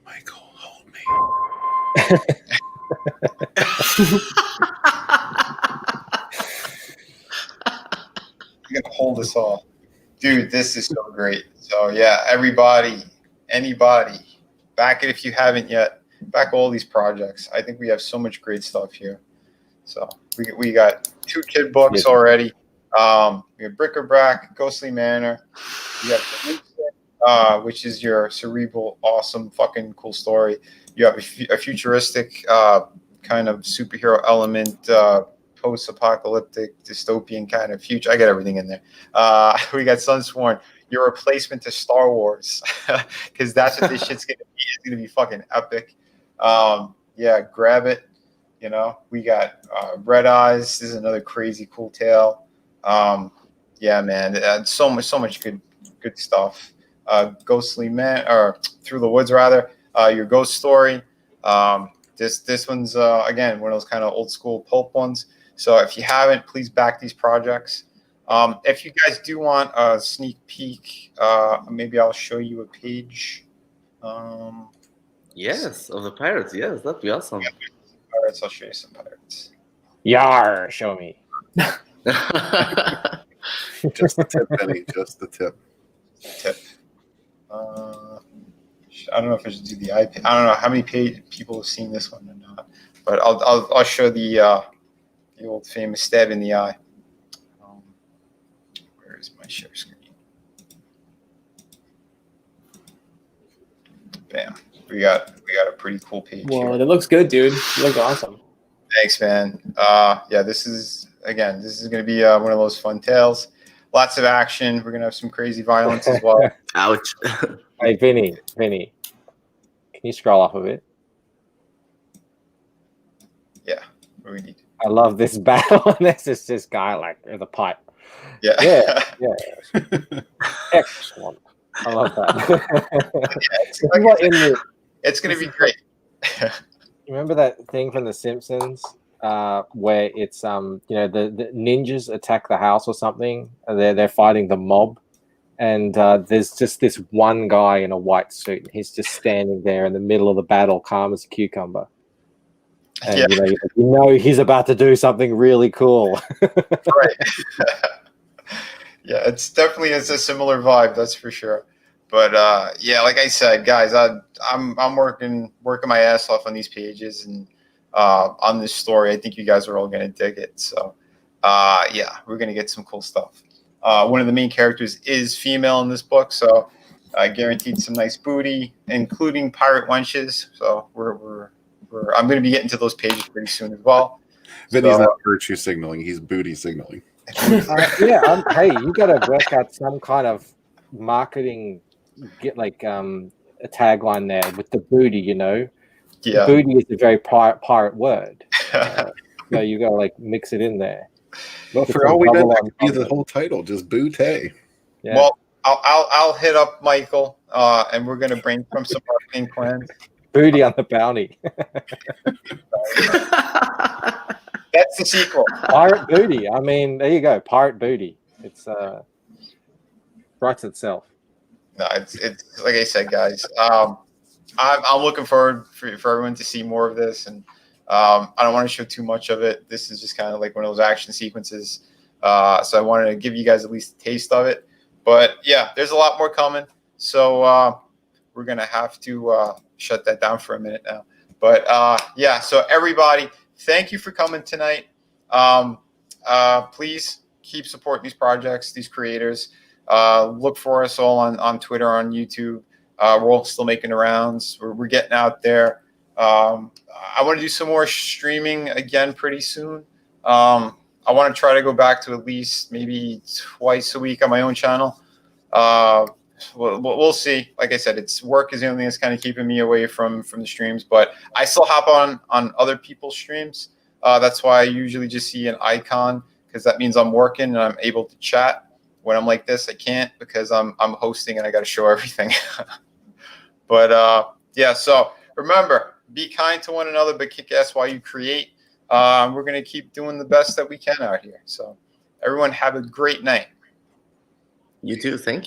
Speaker 6: Michael, hold me.
Speaker 2: I'm gonna hold us all. Dude, this is so great. So yeah, everybody, anybody, back it if you haven't yet. Back all these projects. I think we have so much great stuff here. So we got 2 kid books already. We have Bric-a-Brac, Ghostly Manor. You have which is your cerebral, awesome, fucking cool story. You have a futuristic kind of superhero element, post-apocalyptic, dystopian kind of future. I got everything in there. We got Sunsworn, your replacement to Star Wars, because that's what this shit's gonna be. It's gonna be fucking epic. Yeah, grab it. You know, we got Red Eyes. This is another crazy cool tale. Yeah, man, so much good stuff. Ghostly Man, or Through the Woods rather. Your ghost story. This one's again one of those kind of old school pulp ones. So if you haven't, please back these projects. If you guys do want a sneak peek, maybe I'll show you a page.
Speaker 4: Yes, of the pirates. Yes, that'd be awesome.
Speaker 2: Yeah, pirates. I'll show you some pirates.
Speaker 5: Yar, show me.
Speaker 6: Just the tip, Benny. Just the tip.
Speaker 2: Tip. I don't know if I should do the iPad. I don't know how many people have seen this one or not, but I'll show the old famous stab in the eye. Where is my share screen? Bam. We got a pretty cool page.
Speaker 3: Well,
Speaker 2: here.
Speaker 3: it looks good, dude. You look awesome.
Speaker 2: Thanks, man. Yeah, this is going to be one of those fun tales. Lots of action. We're going to have some crazy violence as well.
Speaker 4: Ouch.
Speaker 5: Hey, Vinny, can you scroll up a bit?
Speaker 2: Yeah, what do we need?
Speaker 5: I love this battle. This is this guy like with a pipe.
Speaker 2: Yeah.
Speaker 5: Excellent. I love that.
Speaker 2: It's going to be great.
Speaker 5: Remember that thing from The Simpsons where it's the ninjas attack the house or something, and they're fighting the mob, and there's just this one guy in a white suit, and he's just standing there in the middle of the battle, calm as a cucumber. And you know he's about to do something really cool.
Speaker 2: Right. Yeah, it's definitely a similar vibe, that's for sure. But yeah, like I said, guys, I'm working my ass off on these pages and on this story. I think you guys are all gonna dig it. So yeah, we're gonna get some cool stuff. One of the main characters is female in this book, so I guaranteed some nice booty, including pirate wenches. So I'm gonna be getting to those pages pretty soon as well.
Speaker 6: Vinny's not virtue signaling; he's booty signaling.
Speaker 5: Hey, you gotta work out some kind of marketing. Get like a tagline there with the booty,
Speaker 2: Yeah.
Speaker 5: Booty is a very pirate word. So you gotta like mix it in there.
Speaker 6: Well, for all we know, that could be the whole title, just bootay.
Speaker 5: Yeah.
Speaker 2: Well, I'll hit up Michael, and we're gonna bring from some marketing plans.
Speaker 5: Booty on the Bounty.
Speaker 2: That's the sequel.
Speaker 5: Pirate Booty. I mean, there you go. Pirate Booty. It's writes itself.
Speaker 2: No, it's like I said, guys. I'm looking forward for everyone to see more of this, and I don't want to show too much of it. This is just kind of like one of those action sequences. So I wanted to give you guys at least a taste of it. But yeah, there's a lot more coming. So we're gonna have to shut that down for a minute now. But yeah, so everybody, thank you for coming tonight. Please keep supporting these projects, these creators. Look for us all on Twitter, on YouTube. We're all still making the rounds. We're getting out there. I want to do some more streaming again pretty soon. I want to try to go back to at least maybe twice a week on my own channel. We'll see. Like I said, it's work is the only thing that's kind of keeping me away from the streams. But I still hop on other people's streams. That's why I usually just see an icon, because that means I'm working and I'm able to chat. When I'm like this, I can't, because I'm hosting and I got to show everything. But yeah, so remember, be kind to one another, but kick ass while you create. We're going to keep doing the best that we can out here. So everyone have a great night.
Speaker 4: You too. Thank you.